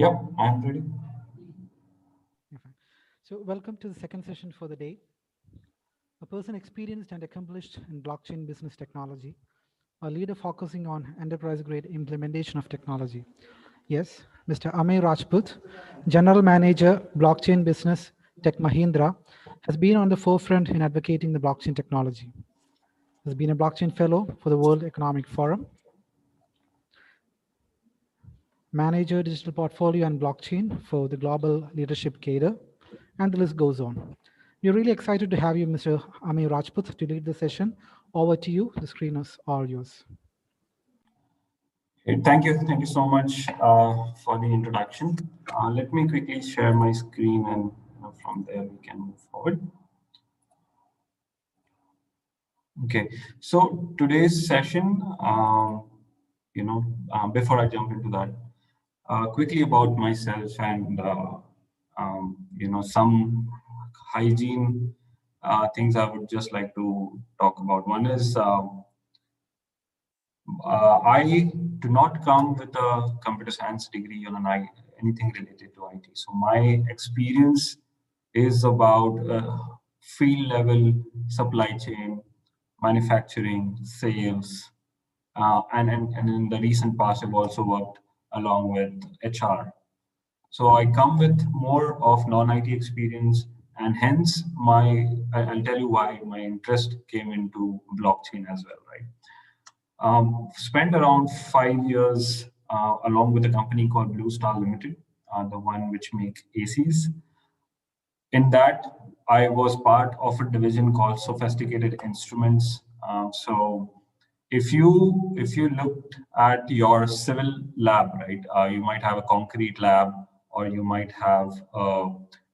Yep, I'm ready. Yeah, fine. So welcome to the second session for the day. A person experienced and accomplished in blockchain business technology, a leader focusing on enterprise-grade implementation of technology. Yes, Mr. Amay Rajput, General Manager, Blockchain Business, Tech Mahindra, has been on the forefront in advocating the blockchain technology. Has been a blockchain fellow for the World Economic Forum, manager digital portfolio and blockchain for the global leadership cadre, and the list goes on. We're really excited to have you, Mr. Amir Rajput, to lead the session. Over to you. The screen is all yours. Hey, thank you so much for the introduction. Let me quickly share my screen, and from there we can move forward. Okay, so today's session, before I jump into that, quickly about myself and some hygiene things I would just like to talk about. One is I do not come with a computer science degree on anything related to IT. So my experience is about field level supply chain, manufacturing, sales, and in the recent past, I've also worked along with HR. So I come with more of non-IT experience, and hence I'll tell you why my interest came into blockchain as well, right? Spent around 5 years along with a company called Blue Star Limited, the one which make ACs. In that, I was part of a division called Sophisticated Instruments. So if you looked at your civil lab, right, you might have a concrete lab, or you might have a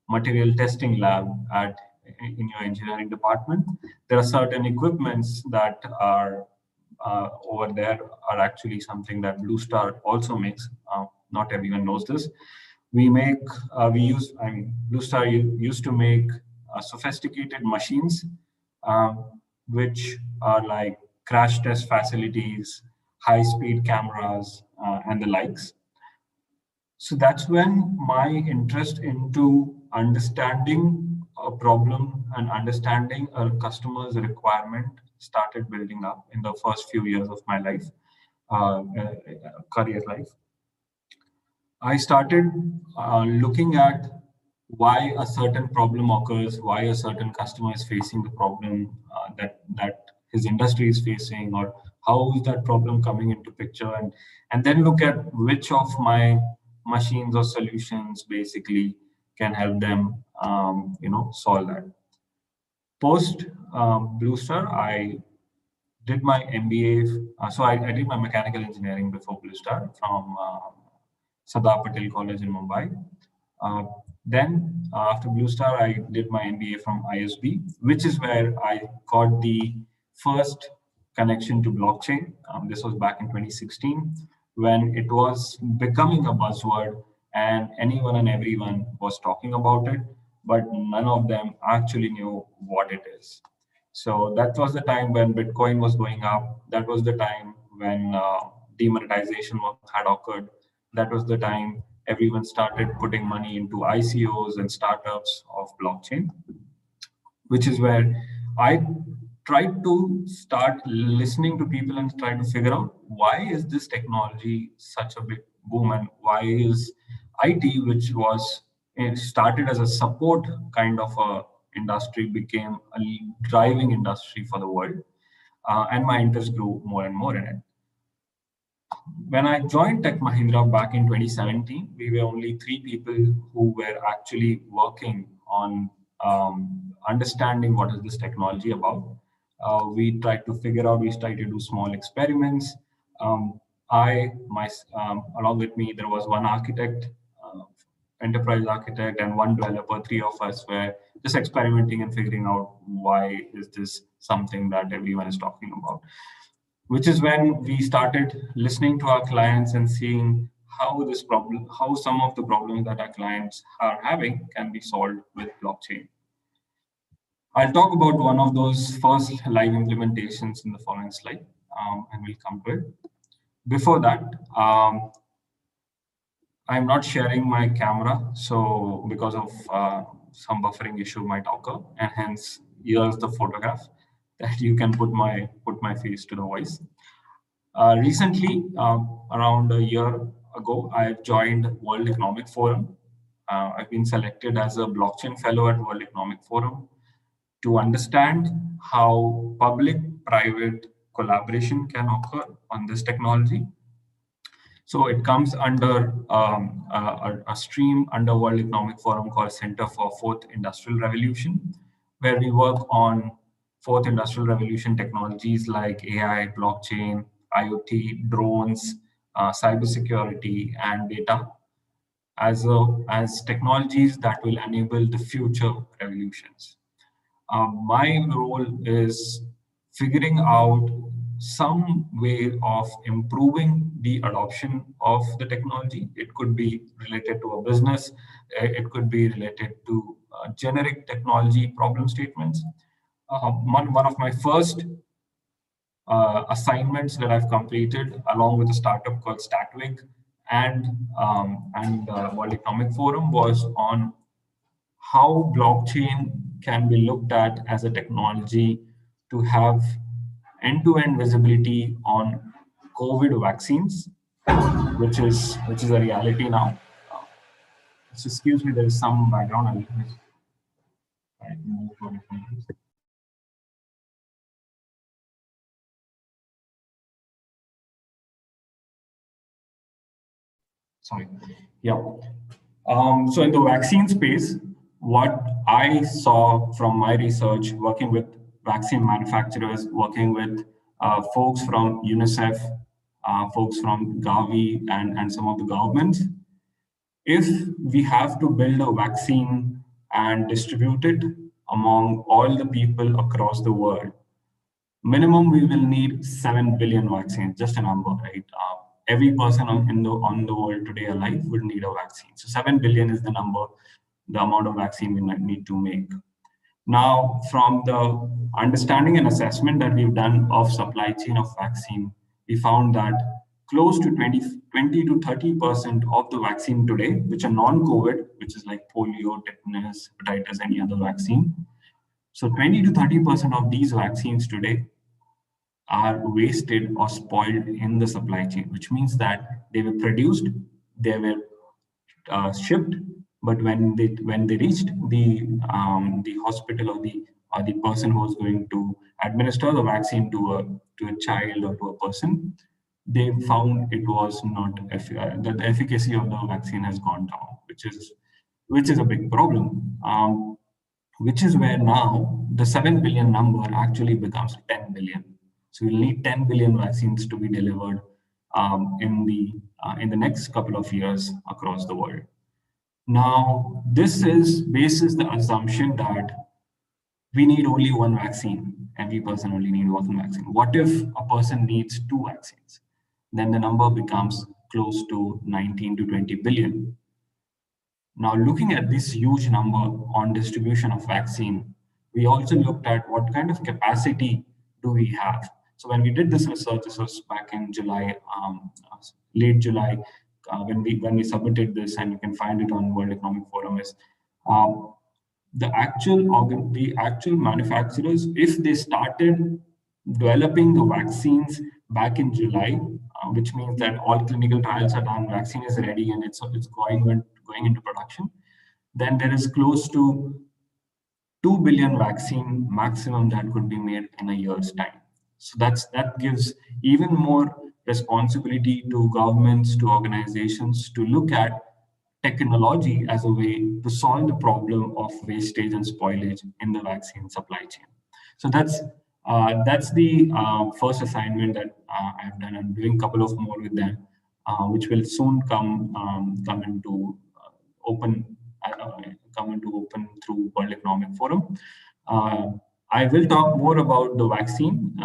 material testing lab in your engineering department. There are certain equipments that are over there are actually something that Blue Star also makes. Not everyone knows this. Blue Star used to make sophisticated machines, which are like crash test facilities, high speed cameras, and the likes. So that's when my interest into understanding a problem and understanding a customer's requirement started building up in the first few years of my life, career life. I started looking at why a certain problem occurs, why a certain customer is facing the problem that his industry is facing, or how is that problem coming into picture, and then look at which of my machines or solutions basically can help them, solve that. Post Blue Star, I did my MBA. I did my mechanical engineering before Blue Star from Sardar Patel College in Mumbai. Then after Blue Star, I did my MBA from ISB, which is where I got the first connection to blockchain. This was back in 2016 when it was becoming a buzzword and anyone and everyone was talking about it, but none of them actually knew what it is. So that was the time when Bitcoin was going up. That was the time when demonetization had occurred. That was the time everyone started putting money into ICOs and startups of blockchain, which is where I tried to start listening to people and try to figure out why is this technology such a big boom, and why is IT, which was started as a support kind of a industry, became a driving industry for the world, and my interest grew more and more in it. When I joined Tech Mahindra back in 2017, we were only three people who were actually working on understanding what is this technology about. We tried to do small experiments. Along with me, there was one architect, enterprise architect, and one developer. Three of us were just experimenting and figuring out why is this something that everyone is talking about, which is when we started listening to our clients and seeing how some of the problems that our clients are having can be solved with blockchain. I'll talk about one of those first live implementations in the following slide, and we'll come to it. Before that, I'm not sharing my camera, so because of some buffering issue might occur, and hence here's the photograph that you can put my face to the voice. Recently, around a year ago, I joined World Economic Forum. I've been selected as a blockchain fellow at World Economic Forum to understand how public-private collaboration can occur on this technology. So it comes under a stream under World Economic Forum called Center for Fourth Industrial Revolution, where we work on fourth industrial revolution technologies like AI, blockchain, IoT, drones, cybersecurity, and data as technologies that will enable the future revolutions. My role is figuring out some way of improving the adoption of the technology. It could be related to a business, it could be related to generic technology problem statements. One of my first assignments that I've completed along with a startup called Statwick and World Economic Forum was on how blockchain can be looked at as a technology to have end-to-end visibility on COVID vaccines, which is a reality now. So excuse me, there is some background. I'll move to a different place. Sorry. Yeah. So in the vaccine space, what I saw from my research, working with vaccine manufacturers, working with folks from UNICEF, folks from Gavi, and some of the governments, if we have to build a vaccine and distribute it among all the people across the world, minimum we will need 7 billion vaccines, just a number, right? Every person on the world today alive would need a vaccine. So 7 billion is the number, the amount of vaccine we need to make. Now, from the understanding and assessment that we've done of supply chain of vaccine, we found that close to 20 to 30% of the vaccine today, which are non-COVID, which is like polio, tetanus, hepatitis, any other vaccine. So 20 to 30% of these vaccines today are wasted or spoiled in the supply chain, which means that they were produced, they were shipped, but when they reached the hospital or the person who was going to administer the vaccine to a child or to a person, they found it was not the efficacy of the vaccine has gone down, which is a big problem. Which is where now the 7 billion number actually becomes 10 billion. So we'll need 10 billion vaccines to be delivered in the next couple of years across the world. Now, this is basis the assumption that we need only one vaccine. Every person only needs one vaccine. What if a person needs two vaccines? Then the number becomes close to 19 to 20 billion. Now, looking at this huge number on distribution of vaccine, we also looked at what kind of capacity do we have. So when we did this research, this was back in July, late July, when we submitted this, and you can find it on World Economic Forum, is the actual manufacturers, if they started developing the vaccines back in July, which means that all clinical trials are done, vaccine is ready, and it's going into production, then there is close to 2 billion vaccine maximum that could be made in a year's time. So that gives even more responsibility to governments, to organizations to look at technology as a way to solve the problem of wastage and spoilage in the vaccine supply chain. So that's the first assignment that I've done. I'm doing a couple of more with them, which will soon come into open through World Economic Forum. I will talk more about the vaccine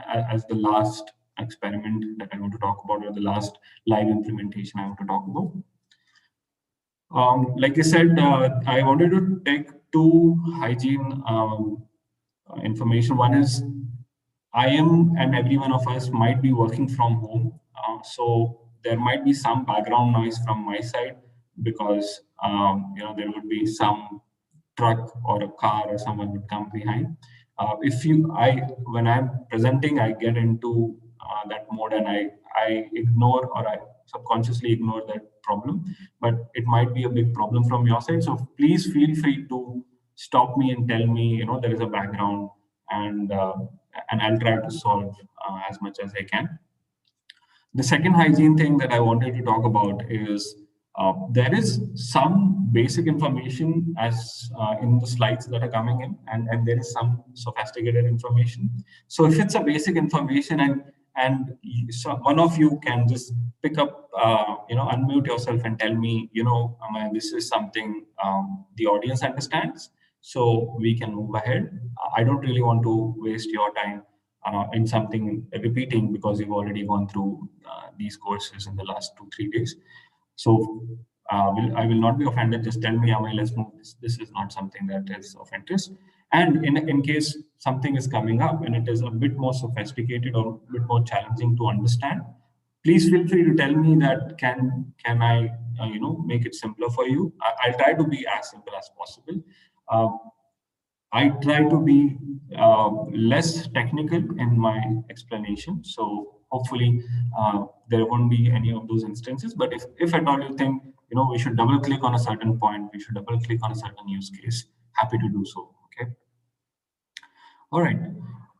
as the last experiment that I want to talk about, or the last live implementation I want to talk about. Like I said, I wanted to take two hygiene information. One is I am and every one of us might be working from home. So there might be some background noise from my side because there would be some truck or a car or someone would come behind. If you, I when I'm presenting, I get into that mode and I ignore or I subconsciously ignore that problem. But it might be a big problem from your side. So please feel free to stop me and tell me, there is a background, and and I'll try to solve as much as I can. The second hygiene thing that I wanted to talk about is there is some basic information as in the slides that are coming in, and there is some sophisticated information. So if it's a basic information so one of you can just pick up, unmute yourself and tell me, this is something the audience understands, so we can move ahead. I don't really want to waste your time in something repeating because you've already gone through these courses in the last 2-3 days. So I will not be offended. Just tell me, Amay, let's move this. This is not something that is of interest. And in case something is coming up and it is a bit more sophisticated or a bit more challenging to understand, please feel free to tell me that can I make it simpler for you. I'll try to be as simple as possible. I try to be less technical in my explanation. So hopefully there won't be any of those instances. But if at all you think, we should double click on a certain point, we should double click on a certain use case, happy to do so. Okay. All right.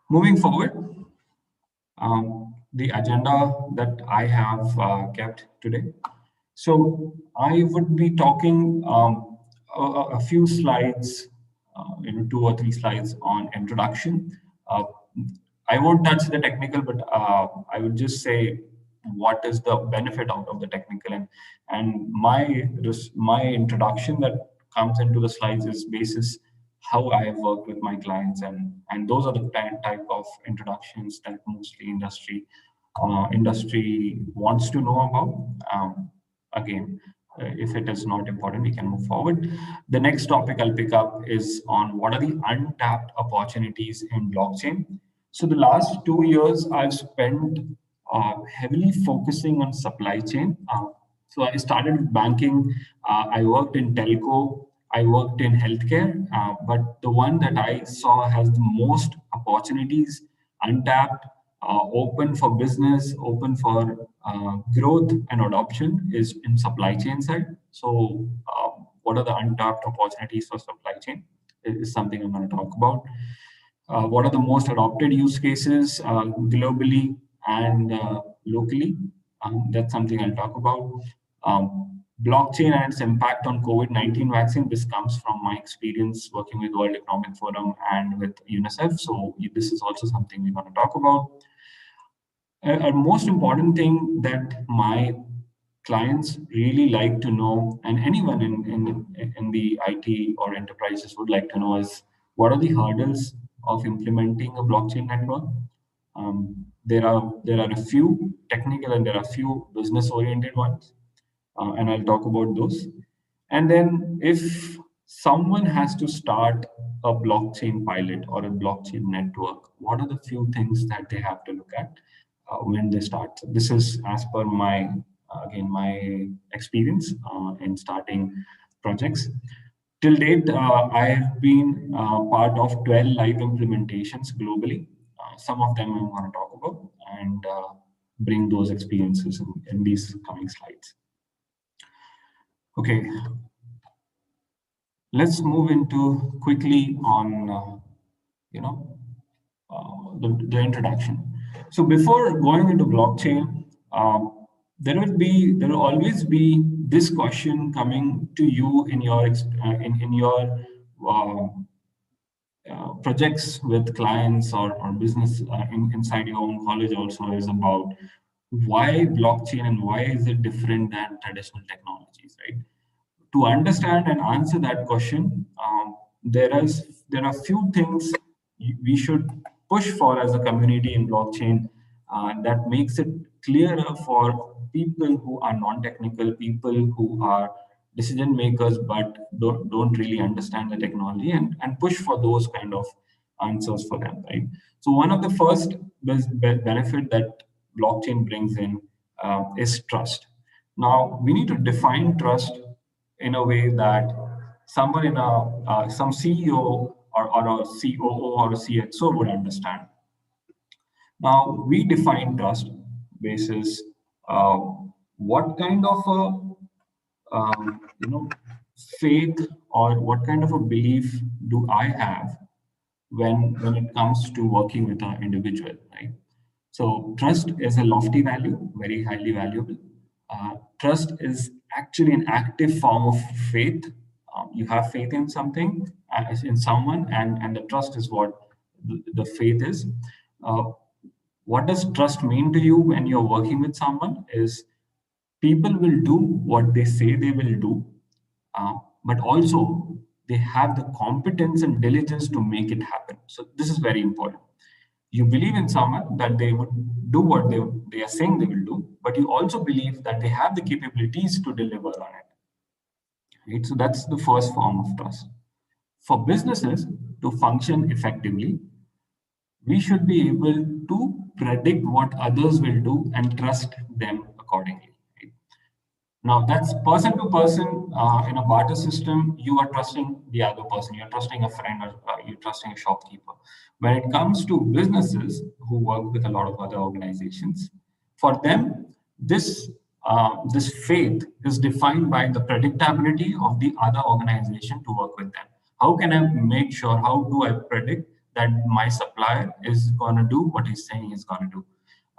Moving forward, the agenda that I have kept today. So I would be talking a few slides, 2 or 3 slides on introduction. Uh, I won't touch the technical, but I would just say what is the benefit out of the technical, and my introduction that comes into the slides is basis how I have worked with my clients, and those are the type of introductions that mostly industry wants to know about. Again, if it is not important, we can move forward. The next topic I'll pick up is on what are the untapped opportunities in blockchain. So the last 2 years I've spent heavily focusing on supply chain. So I started with banking. I worked in telco. I worked in healthcare. But the one that I saw has the most opportunities, untapped, open for business, open for growth and adoption, is in supply chain side. So what are the untapped opportunities for supply chain is something I'm going to talk about. What are the most adopted use cases globally and locally? That's something I'll talk about. Blockchain and its impact on COVID-19 vaccine. This comes from my experience working with World Economic Forum and with UNICEF. So this is also something we're going to talk about. A most important thing that my clients really like to know, and anyone in the IT or enterprises would like to know, is what are the hurdles of implementing a blockchain network. There are a few technical and there are a few business oriented ones, and I'll talk about those. And then if someone has to start a blockchain pilot or a blockchain network, what are the few things that they have to look at when they start? This is as per my again my experience in starting projects. Till date, I have been part of 12 live implementations globally. Some of them I'm going to talk about and bring those experiences in these coming slides. Okay, let's move into quickly on the introduction. So before going into blockchain, there will always be this question coming to you in your uh, projects with clients or business inside your own college also, is about why blockchain and why is it different than traditional technologies, right? To understand and answer that question, there are few things we should push for as a community in blockchain that makes it clearer for people who are non-technical, people who are decision makers but don't really understand the technology, and push for those kind of answers for them, right? So one of the first benefit that blockchain brings in is trust. Now, we need to define trust in a way that someone in some CEO or a COO or a CXO would understand. Now, we define trust basis uh, what kind of a faith or what kind of a belief do I have when it comes to working with an individual, right? So trust is a lofty value, very highly valuable. Trust is actually an active form of faith. You have faith in something, in someone, and the trust is what the faith is. Uh, what does trust mean to you when you're working with someone? Is people will do what they say they will do, but also they have the competence and diligence to make it happen. So this is very important. You believe in someone that they would do what they are saying they will do, but you also believe that they have the capabilities to deliver on it. Right? So that's the first form of trust. For businesses to function effectively, we should be able to predict what others will do and trust them accordingly. Right? Now, that's person to person in a barter system. You are trusting the other person. You're trusting a friend or you're trusting a shopkeeper. When it comes to businesses who work with a lot of other organizations, for them, this faith is defined by the predictability of the other organization to work with them. How can I make sure? How do I predict that my supplier is going to do what he's saying he's going to do?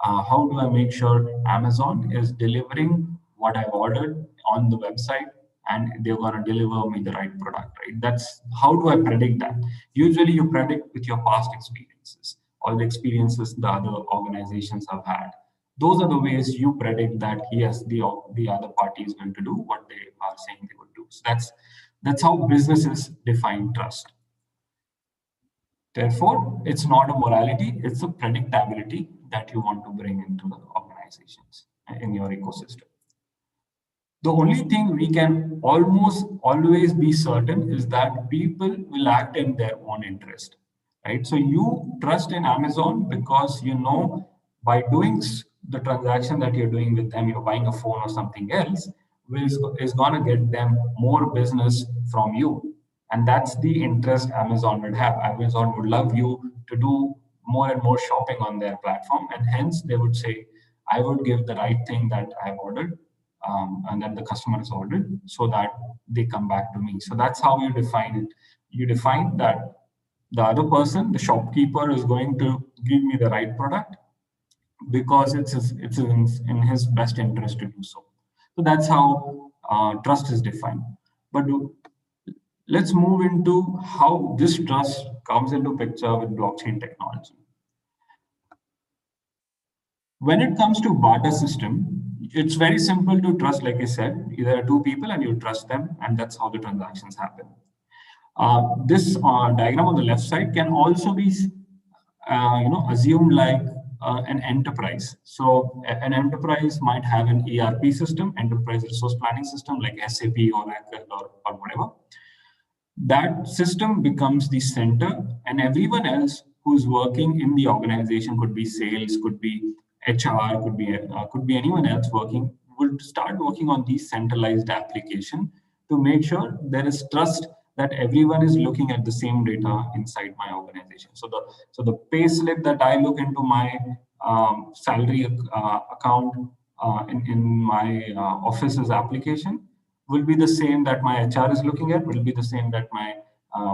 How do I make sure Amazon is delivering what I've ordered on the website and they're going to deliver me the right product, right? That's how do I predict that? Usually, you predict with your past experiences or the experiences the other organizations have had. Those are the ways you predict that yes, the other party is going to do what they are saying they would do. So that's how businesses define trust. Therefore, it's not a morality, it's a predictability that you want to bring into the organizations in your ecosystem. The only thing we can almost always be certain is that people will act in their own interest, right? So you trust in Amazon because you know by doing the transaction that you're doing with them, you're buying a phone or something else, is going to get them more business from you. And that's the interest Amazon would have. Amazon would love you to do more and more shopping on their platform. And hence they would say, I would give the right thing that I've ordered and that the customer has ordered so that they come back to me. So that's how you define it. You define that the other person, the shopkeeper, is going to give me the right product because it's in his best interest to do so. So that's how trust is defined. But let's move into how this trust comes into picture with blockchain technology. When it comes to barter system, it's very simple to trust. Like I said, there are two people and you trust them, and that's how the transactions happen. This diagram on the left side can also be assumed like an enterprise. So an enterprise might have an ERP system, enterprise resource planning system like SAP or Oracle or whatever. That system becomes the center, and everyone else who's working in the organization, could be sales, could be HR, could be anyone else working, would start working on the centralized application to make sure there is trust that everyone is looking at the same data inside my organization. So the pay slip that I look into my salary account in my office's application will be the same that my HR is looking at, will be the same that my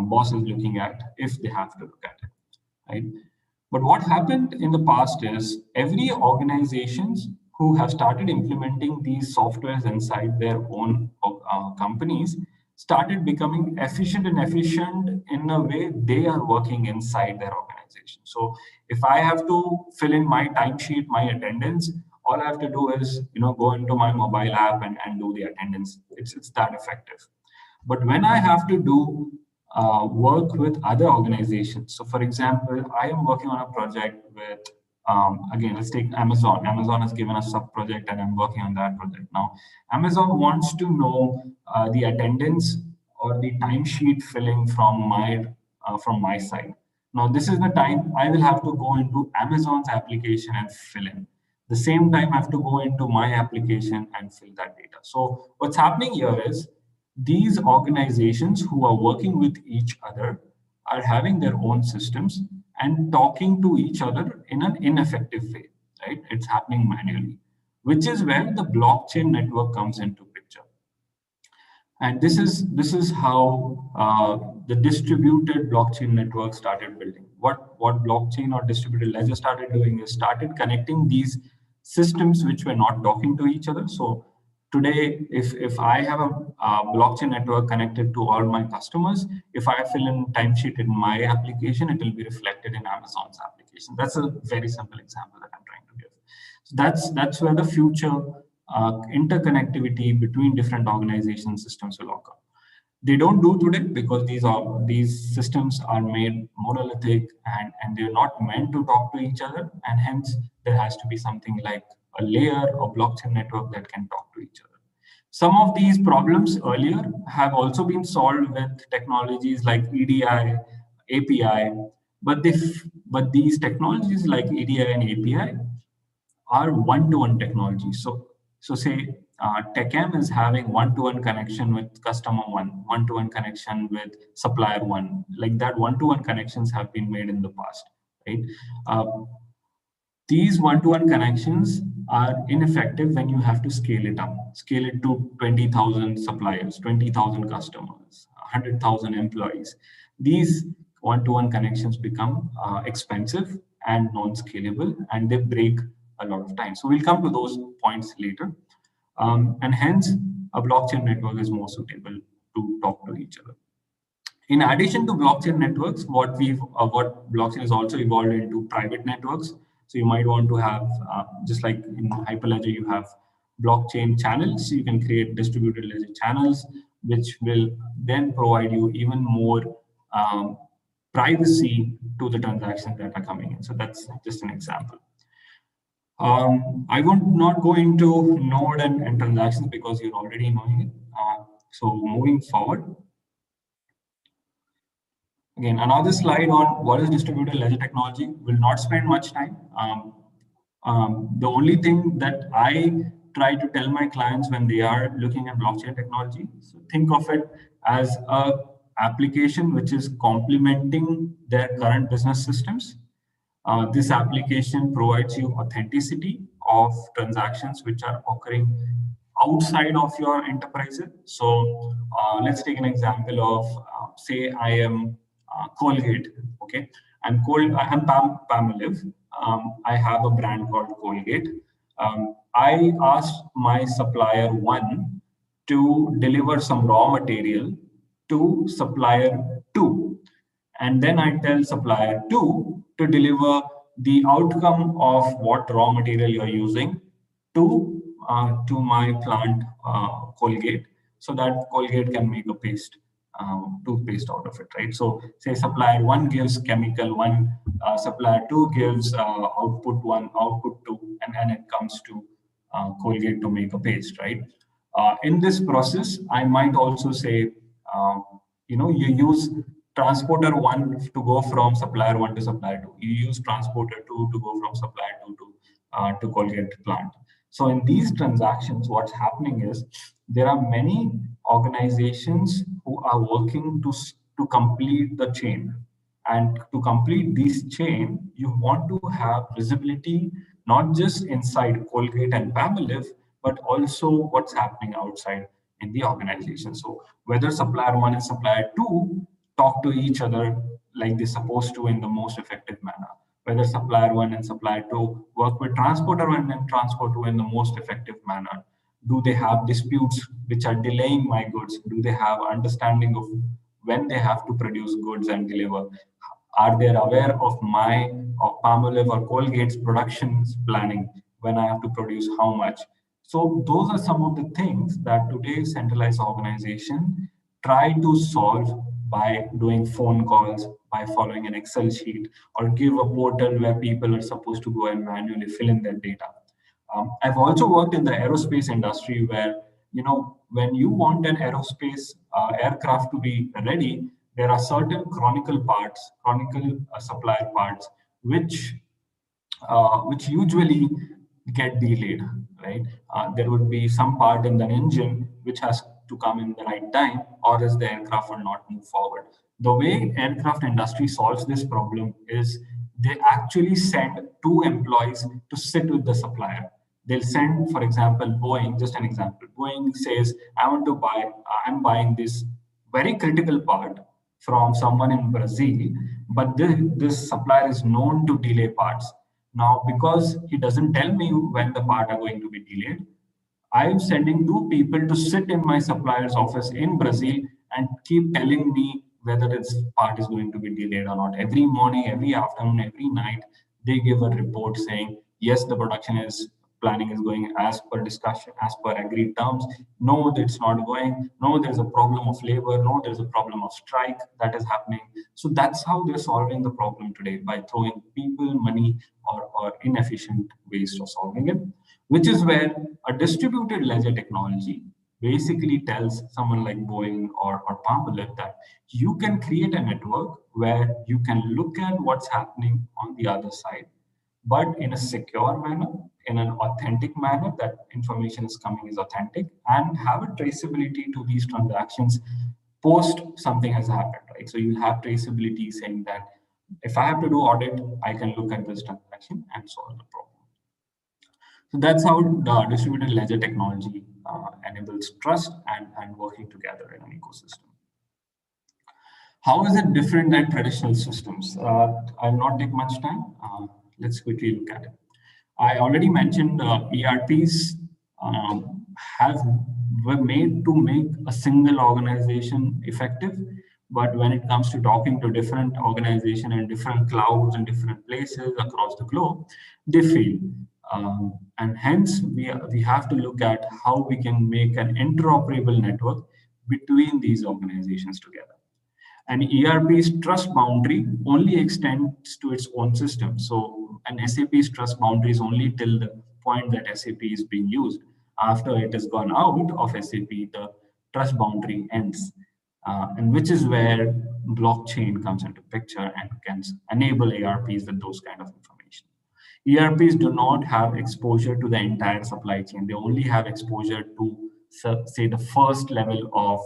boss is looking at if they have to look at it, right? But what happened in the past is every organizations who have started implementing these softwares inside their own companies started becoming efficient in a way they are working inside their organization. So if I have to fill in my timesheet, my attendance, all I have to do is go into my mobile app and do the attendance. It's that effective. But when I have to do work with other organizations, so for example, I am working on a project with again, let's take Amazon. Amazon has given us a project, and I'm working on that project now. Amazon wants to know the attendance or the timesheet filling from my side. Now, this is the time I will have to go into Amazon's application and fill in. The same time, I have to go into my application and fill that data. So what's happening here is these organizations who are working with each other are having their own systems and talking to each other in an ineffective way, right? It's happening manually, which is where the blockchain network comes into picture. And this is how the distributed blockchain network started building. What blockchain or distributed ledger started doing is started connecting these systems which were not talking to each other. So today, if I have a blockchain network connected to all my customers, if I fill in timesheet in my application, it will be reflected in Amazon's application. That's a very simple example that I'm trying to give. So that's where the future interconnectivity between different organization systems will occur. They don't do today because these systems are made monolithic and they're not meant to talk to each other, and hence there has to be something like a layer or blockchain network that can talk to each other. Some of these problems earlier have also been solved with technologies like EDI, API, but these technologies like EDI and API are one-to-one technology. So say TechM is having one-to-one connection with customer one, one-to-one connection with supplier one. Like that, one-to-one connections have been made in the past, right? Uh, these one-to-one connections are ineffective when you have to scale it up, scale it to 20,000 suppliers, 20,000 customers, 100,000 employees. These one-to-one connections become expensive and non-scalable, and they break a lot of time. So we'll come to those points later. And hence, a blockchain network is more suitable to talk to each other. In addition to blockchain networks, what blockchain has also evolved into private networks. So you might want to have, just like in Hyperledger, you have blockchain channels. You can create distributed ledger channels, which will then provide you even more privacy to the transactions that are coming in. So that's just an example. I won't not go into node and transactions because you're already knowing it. So moving forward. Again, another slide on what is distributed ledger technology. Will not spend much time. The only thing that I try to tell my clients when they are looking at blockchain technology, so think of it as a application which is complementing their current business systems. This application provides you authenticity of transactions which are occurring outside of your enterprise. So let's take an example of, say, I am Colgate. Okay, I'm Palmolive. I have a brand called Colgate. I asked my supplier one to deliver some raw material to supplier two, and then I tell supplier two to deliver the outcome of what raw material you're using to my plant Colgate, so that Colgate can make a toothpaste out of it, right? So say supplier one gives chemical one, supplier two gives output one, output two, and it comes to Colgate to make a paste, right? In this process, I might also say, you use transporter one to go from supplier one to supplier two. You use transporter two to go from supplier two to Colgate plant. So in these transactions, what's happening is there are many organizations who are working to complete the chain. And to complete this chain, you want to have visibility not just inside Colgate and Palmolive, but also what's happening outside in the organization. So whether supplier one and supplier two talk to each other like they're supposed to in the most effective manner, whether supplier one and supplier two work with transporter one and transport two in the most effective manner. Do they have disputes which are delaying my goods? Do they have understanding of when they have to produce goods and deliver? Are they aware of my or Palmolive or Colgate's productions planning when I have to produce how much? So those are some of the things that today's centralized organization try to solve by doing phone calls, by following an Excel sheet, or give a portal where people are supposed to go and manually fill in their data. I've also worked in the aerospace industry where, when you want an aerospace aircraft to be ready, there are certain chronicle supplier parts, which usually get delayed, right? There would be some part in the engine which has to come in the right time, or else the aircraft will not move forward. The way aircraft industry solves this problem is they actually send two employees to sit with the supplier. They'll send, for example, Boeing, just an example. Boeing says, I'm buying this very critical part from someone in Brazil, but this supplier is known to delay parts. Now, because he doesn't tell me when the part are going to be delayed, I'm sending two people to sit in my supplier's office in Brazil and keep telling me whether this part is going to be delayed or not. Every morning, every afternoon, every night, they give a report saying, yes, the production is planning is going as per discussion, as per agreed terms. No, it's not going. No, there's a problem of labor. No, there's a problem of strike that is happening. So that's how they're solving the problem today, by throwing people, money, or inefficient ways of solving it, which is where a distributed ledger technology basically tells someone like Boeing or Palmolive that you can create a network where you can look at what's happening on the other side, but in a secure manner, in an authentic manner, that information is coming is authentic, and have a traceability to these transactions post something has happened, right? So you'll have traceability saying that if I have to do audit, I can look at this transaction and solve the problem. So that's how the distributed ledger technology enables trust and working together in an ecosystem. How is it different than traditional systems? I'll not take much time. Let's quickly look at it. I already mentioned ERPs have were made to make a single organization effective, but when it comes to talking to different organizations and different clouds and different places across the globe, they fail. And hence, we have to look at how we can make an interoperable network between these organizations together. An ERP's trust boundary only extends to its own system. So an SAP's trust boundary is only till the point that SAP is being used. After it has gone out of SAP, the trust boundary ends. And which is where blockchain comes into picture and can enable ERPs with those kind of information. ERPs do not have exposure to the entire supply chain. They only have exposure to, say, the first level of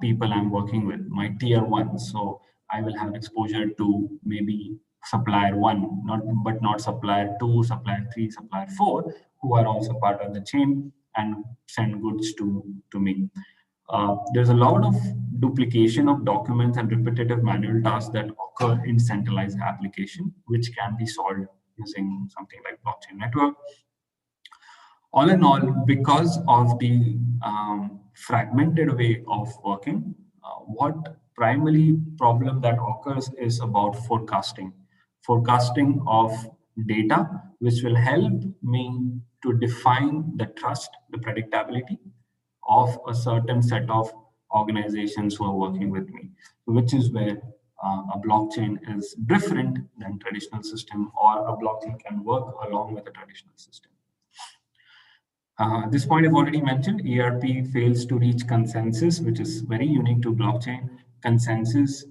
people I'm working with, my tier one. So I will have exposure to maybe supplier one, but not supplier two, supplier three, supplier four, who are also part of the chain and send goods to me. There's a lot of duplication of documents and repetitive manual tasks that occur in centralized application, which can be solved using something like blockchain network. All in all, because of the fragmented way of working, what primary problem that occurs is about forecasting of data, which will help me to define the trust, the predictability of a certain set of organizations who are working with me, which is where a blockchain is different than traditional system, or a blockchain can work along with a traditional system. At this point, I've already mentioned ERP fails to reach consensus, which is very unique to blockchain. Consensus,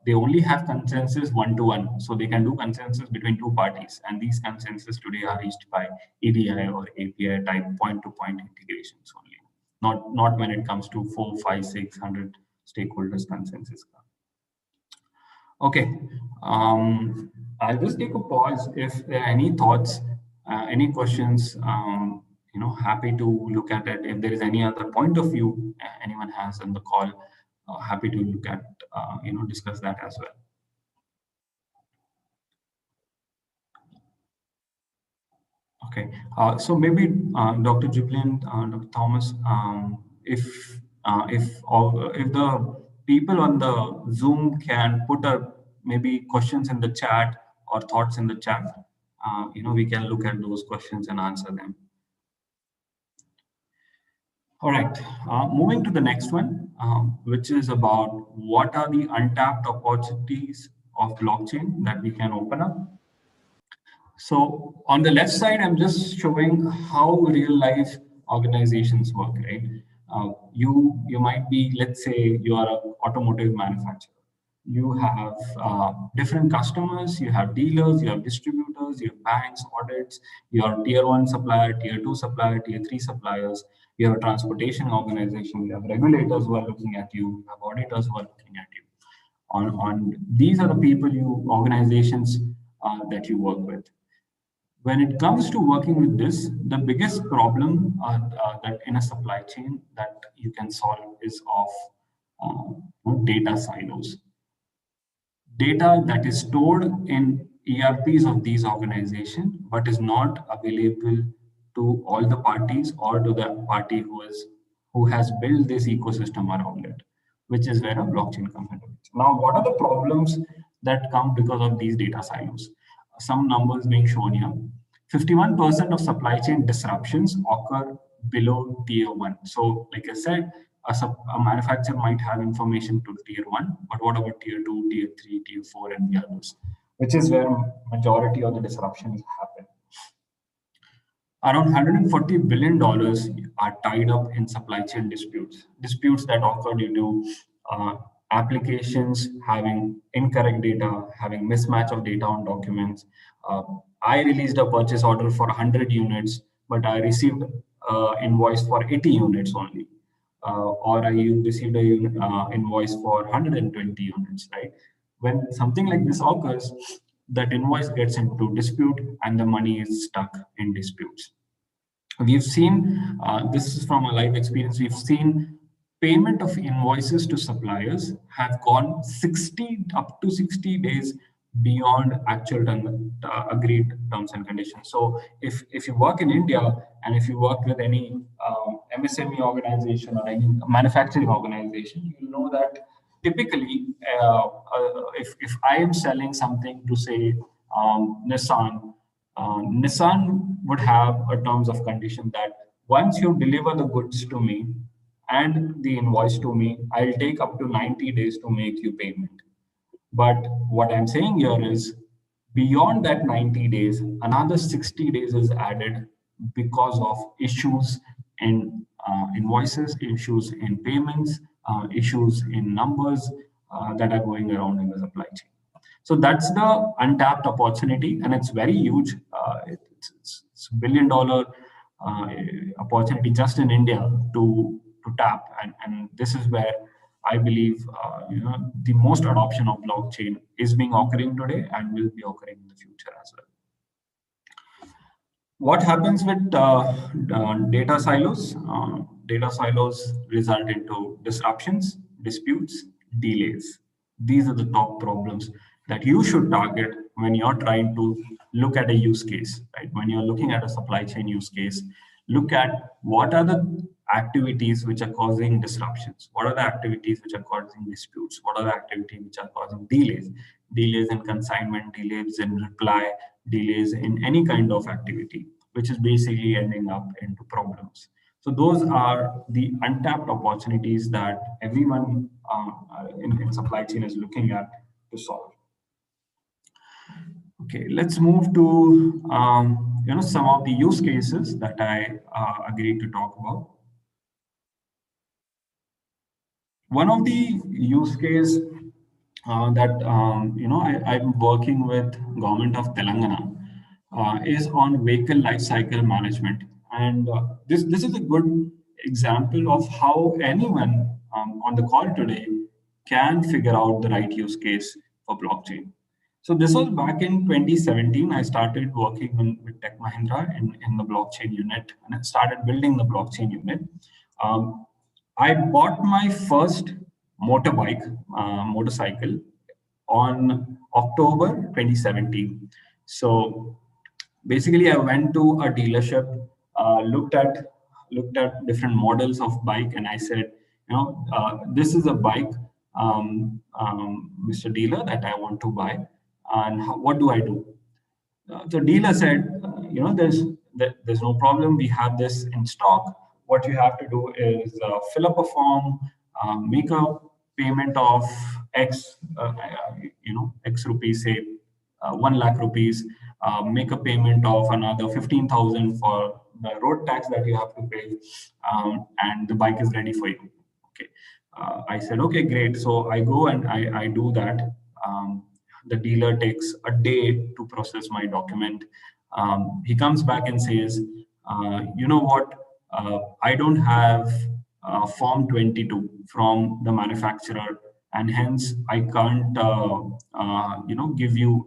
they only have consensus one-to-one, so they can do consensus between two parties, and these consensus today are reached by EDI or API type point-to-point integrations only, not when it comes to 4, 5, 600 stakeholders consensus. Okay, I'll just take a pause. If there are any thoughts, any questions, happy to look at it. If there is any other point of view anyone has on the call, happy to look at, discuss that as well. Okay, so maybe Dr. Julian, Dr. Thomas, if the people on the Zoom can put maybe questions in the chat or thoughts in the chat, we can look at those questions and answer them. All right, moving to the next one, which is about what are the untapped opportunities of blockchain that we can open up. So on the left side, I'm just showing how real life organizations work, right? You might be, let's say you are an automotive manufacturer. you have different customers, you have dealers, you have distributors, you have banks, audits, your tier one supplier, tier two supplier, tier three suppliers, you have a transportation organization, you have regulators who are looking at you, you have auditors who are looking at you. On these are the people you organizations that you work with. When it comes to working with this, the biggest problem that in a supply chain that you can solve is of data silos. Data that is stored in ERPs of these organizations, but is not available to all the parties or to the party who has built this ecosystem around it, which is where a blockchain comes into picture. Now, what are the problems that come because of these data silos? Some numbers being shown here. 51% of supply chain disruptions occur below tier one. So, like I said, a manufacturer might have information to tier one, but what about tier two, tier three, tier four, and the others, which is where majority of the disruptions happen. Around $140 billion are tied up in supply chain disputes that occur due to applications having incorrect data, having mismatch of data on documents. I released a purchase order for 100 units, but I received invoice for 80 units only. Or I received a invoice for 120 units, right? When something like this occurs, that invoice gets into dispute and the money is stuck in disputes. We've seen, this is from a live experience, we've seen payment of invoices to suppliers have gone 60 up to 60 days beyond actual agreed terms and conditions. So if you work in India and if you work with any MSME organization or any manufacturing organization, you know that typically if I am selling something to say Nissan, Nissan would have a terms of condition that once you deliver the goods to me and the invoice to me, I'll take up to 90 days to make you payment. But what I'm saying here is beyond that 90 days, another 60 days is added because of issues in invoices, issues in payments, issues in numbers that are going around in the supply chain. So that's the untapped opportunity, and it's very huge. It's $1 billion opportunity just in India to tap, and this is where I believe the most adoption of blockchain is being occurring today and will be occurring in the future as well. What happens with data silos? Data silos result into disruptions, disputes, delays. These are the top problems that you should target when you're trying to look at a use case, right? When you're looking at a supply chain use case, look at what are the activities which are causing disruptions, what are the activities which are causing disputes, what are the activities which are causing delays in consignment, delays in reply, delays in any kind of activity, which is basically ending up into problems. So those are the untapped opportunities that everyone in supply chain is looking at to solve. Okay, let's move to some of the use cases that I agreed to talk about. One of the use case that I'm working with government of Telangana is on vehicle life cycle management, and this is a good example of how anyone on the call today can figure out the right use case for blockchain. So this was back in 2017. I started working with Tech Mahindra in the blockchain unit, and I started building the blockchain unit. I bought my first motorcycle on October 2017. So basically, I went to a dealership, looked at different models of bike, and I said, this is a bike, Mr. Dealer, that I want to buy, and what do I do? The dealer said, there's no problem. We have this in stock. What you have to do is fill up a form, make a payment of X, X rupees, say 1 lakh rupees, make a payment of another 15,000 for the road tax that you have to pay, and the bike is ready for you. Okay. I said, okay, great. So I go and I do that. The dealer takes a day to process my document. He comes back and says, you know what? I don't have Form 22 from the manufacturer, and hence I can't, give you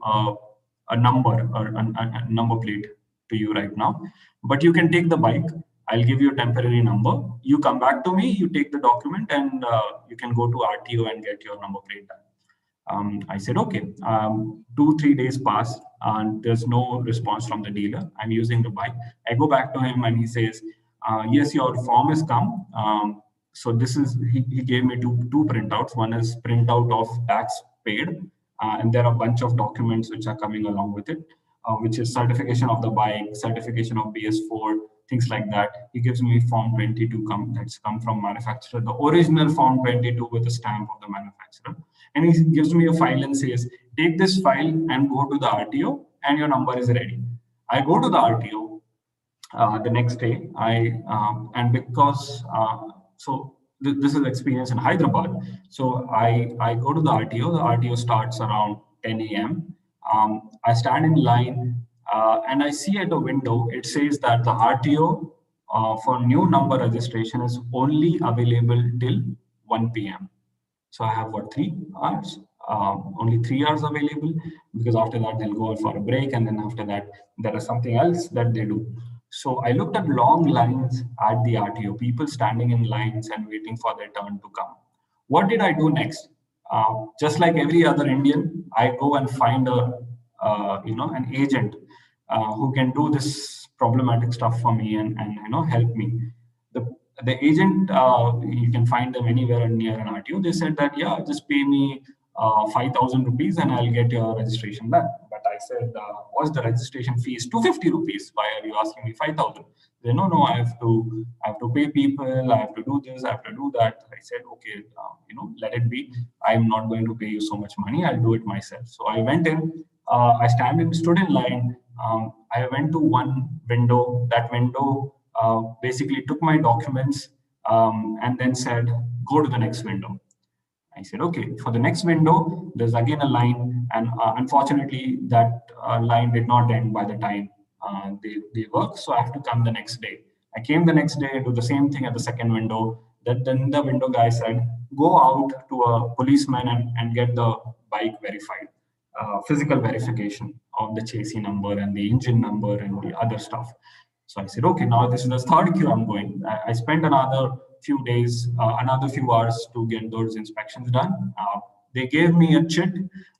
a number or a number plate to you right now. But you can take the bike. I'll give you a temporary number. You come back to me, you take the document, and you can go to RTO and get your number plate done. I said, okay. 2, 3 days pass, and there's no response from the dealer. I'm using the bike. I go back to him, and he says, yes, your form has come. So this is, he gave me two printouts. One is printout of tax paid, and there are a bunch of documents which are coming along with it, which is certification of the bike, certification of BS4, things like that. He gives me Form 22 that's come from manufacturer, the original Form 22 with the stamp of the manufacturer. And he gives me a file and says, take this file and go to the RTO and your number is ready. I go to the RTO the next day. And because, this is experience in Hyderabad. So I go to the RTO. The RTO starts around 10 a.m. I stand in line and I see at the window, it says that the RTO for new number registration is only available till 1 p.m. So I have what, 3 hours? Only 3 hours available, because after that they'll go for a break, and then after that there is something else that they do. So I looked at long lines at the RTO, people standing in lines and waiting for their turn to come. What did I do next? Just like every other Indian, I go and find an agent who can do this problematic stuff for me and help me. The the agent, you can find them anywhere near an RTO. They said that, yeah, just pay me 5,000 rupees and I'll get your registration done. But I said, what's the registration fees? 250 rupees. Why are you asking me 5,000? They, no, I have to pay people. I have to do this. I have to do that. I said, okay, let it be. I'm not going to pay you so much money. I'll do it myself. So I went in. I stood in line. I went to one window. That window basically took my documents and then said, go to the next window. I said, okay. For the next window, there's again a line, and unfortunately, that line did not end by the time they work. So I have to come the next day. I came the next day, do the same thing at the second window. Then the window guy said, go out to a policeman and get the bike verified, physical verification of the chassis number and the engine number and the other stuff. So I said, okay, now this is the third queue I'm going. I spent another few days, another few hours to get those inspections done. They gave me a chit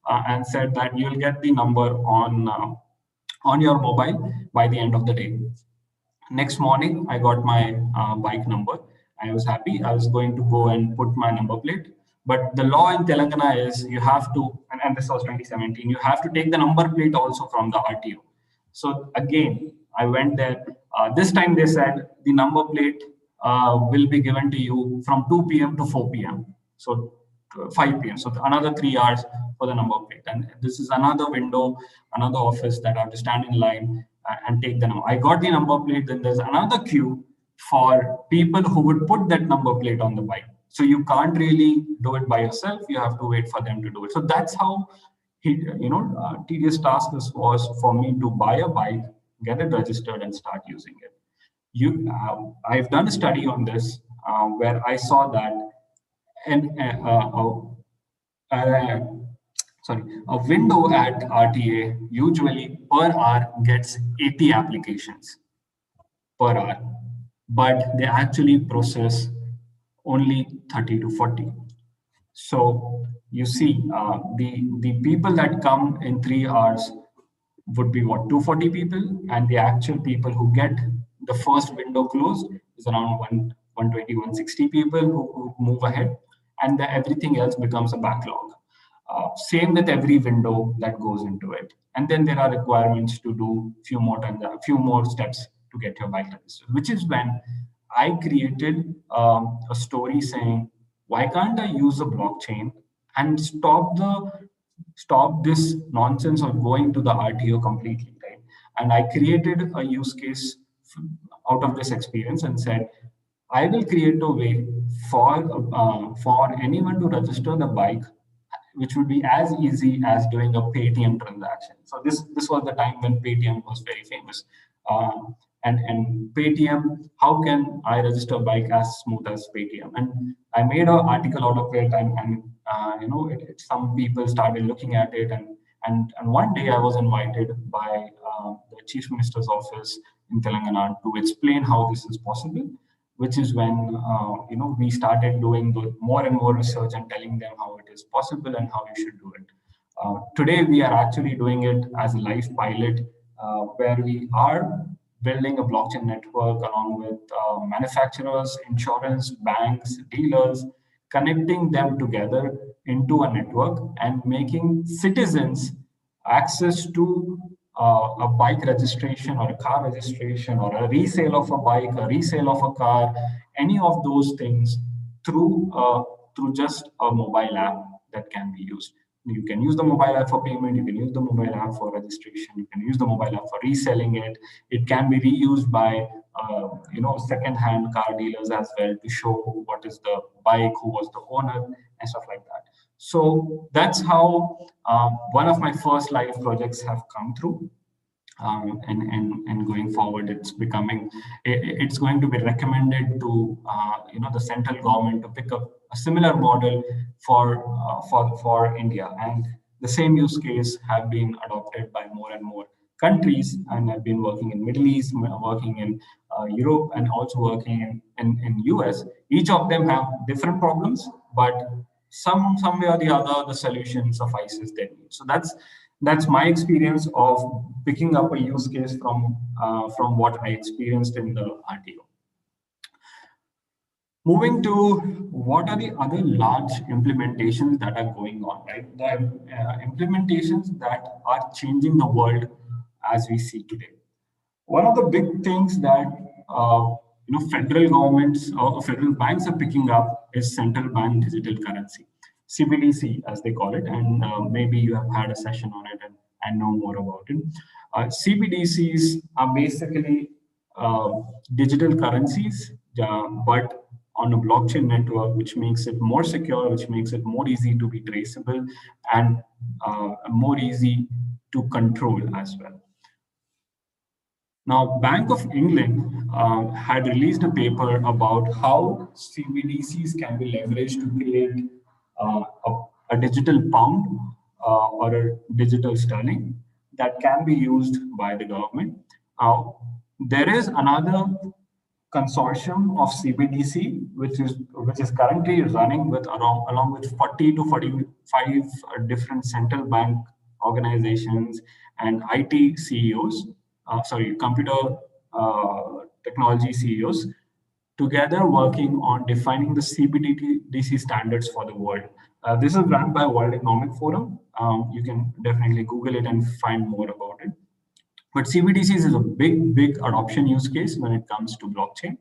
and said that you'll get the number on your mobile by the end of the day. Next morning, I got my bike number. I was happy. I was going to go and put my number plate. But the law in Telangana is you have to, and this was 2017, you have to take the number plate also from the RTO. So again, I went there. This time they said the number plate will be given to you from 2 p.m. to 4 p.m. So 5 p.m. So another 3 hours for the number plate. And this is another window, another office that I have to stand in line and take the number. I got the number plate. Then there's another queue for people who would put that number plate on the bike. So you can't really do it by yourself. You have to wait for them to do it. So that's how tedious task this was for me to buy a bike, get it registered, and start using it. I've done a study on this where I saw that a window at RTA usually per hour gets 80 applications per hour, but they actually process only 30 to 40. So you see, the people that come in 3 hours would be what, 240 people, and the actual people who get the first window closed is around 120, 160 people who move ahead, and everything else becomes a backlog. Same with every window that goes into it, and then there are requirements to do a few more steps to get your bike registered. Which is when I created a story saying, why can't I use a blockchain and stop this nonsense of going to the RTO completely, right? And I created a use case out of this experience and said, I will create a way for anyone to register the bike, which would be as easy as doing a Paytm transaction. So this was the time when Paytm was very famous. And Paytm, how can I register a bike as smooth as Paytm? And I made an article out of it, and some people started looking at it, and one day I was invited by the Chief Minister's office in Telangana to explain how this is possible, which is when we started doing more and more research and telling them how it is possible and how you should do it. Today, we are actually doing it as a live pilot, where we are building a blockchain network along with manufacturers, insurance, banks, dealers, connecting them together into a network and making citizens access to a bike registration or a car registration or a resale of a bike, a resale of a car, any of those things through just a mobile app that can be used. You can use the mobile app for payment. You can use the mobile app for registration. You can use the mobile app for reselling it. It can be reused by second-hand car dealers as well to show what is the bike, who was the owner, and stuff like that. So that's how one of my first live projects have come through. And going forward, it's going to be recommended to the central government to pick up a similar model for India, and the same use case have been adopted by more and more countries, and I've been working in Middle East, working in Europe, and also working in US. Each of them have different problems, but some way or the other, the solution suffices their needs. So that's my experience of picking up a use case from what I experienced in the RTO. Moving to what are the other large implementations that are going on, right? The implementations that are changing the world as we see today. One of the big things that federal governments or federal banks are picking up is central bank digital currency, CBDC as they call it, and maybe you have had a session on it and know more about it. CBDCs are basically digital currencies, but on a blockchain network, which makes it more secure, which makes it more easy to be traceable, and more easy to control as well. Now, Bank of England had released a paper about how CBDCs can be leveraged to create a digital pound or a digital sterling that can be used by the government. There is another consortium of CBDC, which is currently running with along with 40 to 45 different central bank organizations and IT CEOs, computer technology CEOs, together working on defining the CBDC standards for the world. This is run by World Economic Forum. You can definitely Google it and find more about it. But CBDCs is a big adoption use case when it comes to blockchain.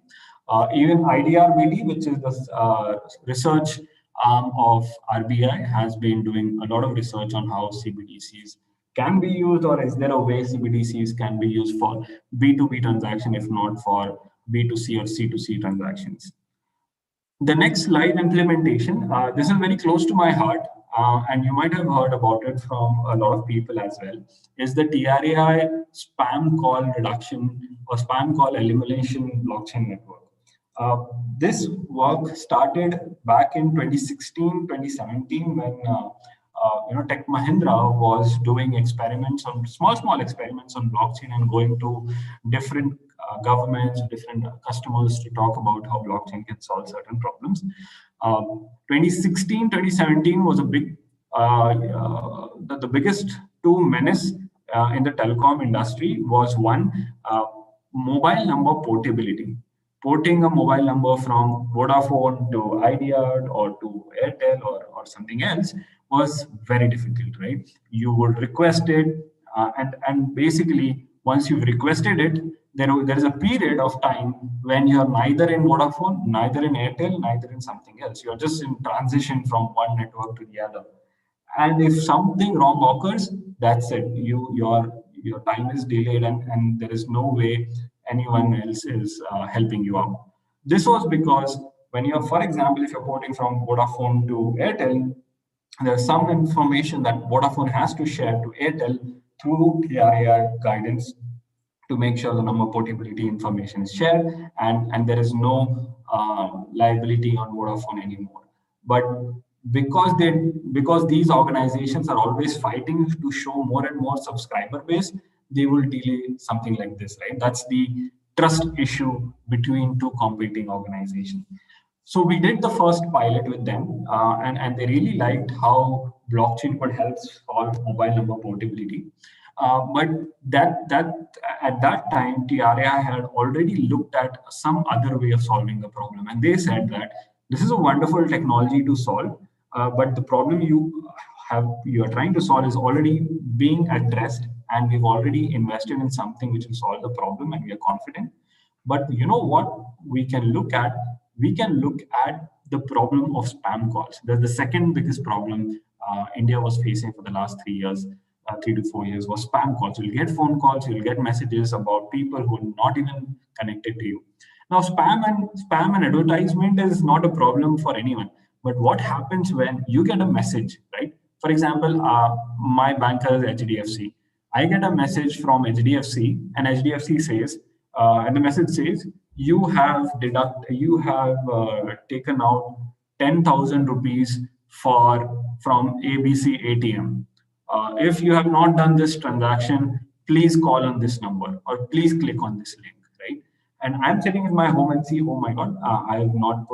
Even IDRBD, which is the research arm of RBI, has been doing a lot of research on how CBDCs can be used, or is there a way CBDCs can be used for B2B transaction, if not for B2C or C2C transactions. The next live implementation, this is very close to my heart, and you might have heard about it from a lot of people as well, is the TRAI spam call reduction or spam call elimination blockchain network. This work started back in 2016, 2017 when Tech Mahindra was doing experiments on small experiments on blockchain and going to different governments, different customers to talk about how blockchain can solve certain problems. 2016, 2017 was a big, the biggest two menace in the telecom industry was one, mobile number portability. Porting a mobile number from Vodafone to Idea or to Airtel or something else was very difficult, right? You would request it, and basically once you've requested it, there is a period of time when you're neither in Vodafone, neither in Airtel, neither in something else. You're just in transition from one network to the other. And if something wrong occurs, that's it. Your time is delayed, and there is no way anyone else is helping you out. This was because When you're, for example, if you're porting from Vodafone to Airtel, there's some information that Vodafone has to share to Airtel through TRAI guidance to make sure the number portability information is shared, and there is no liability on Vodafone anymore. But because these organizations are always fighting to show more and more subscriber base, they will delay something like this, right? That's the trust issue between two competing organizations. So we did the first pilot with them, and they really liked how blockchain could help solve mobile number portability. But that at that time, TRAI had already looked at some other way of solving the problem, and they said that this is a wonderful technology to solve, but the problem you are trying to solve is already being addressed, and we've already invested in something which will solve the problem, and we are confident. But you know what we can look at? We can look at the problem of spam calls. That's the second biggest problem India was facing for the last 3 years, 3 to 4 years, was spam calls. You'll get phone calls, you'll get messages about people who are not even connected to you. Now, spam and advertisement is not a problem for anyone. But what happens when you get a message, right? For example, my banker is HDFC. I get a message from HDFC, and HDFC says, and the message says, you have taken out 10,000 rupees from ABC ATM. If you have not done this transaction, please call on this number or please click on this link, right? And I'm sitting in my home and see, oh my God, I have not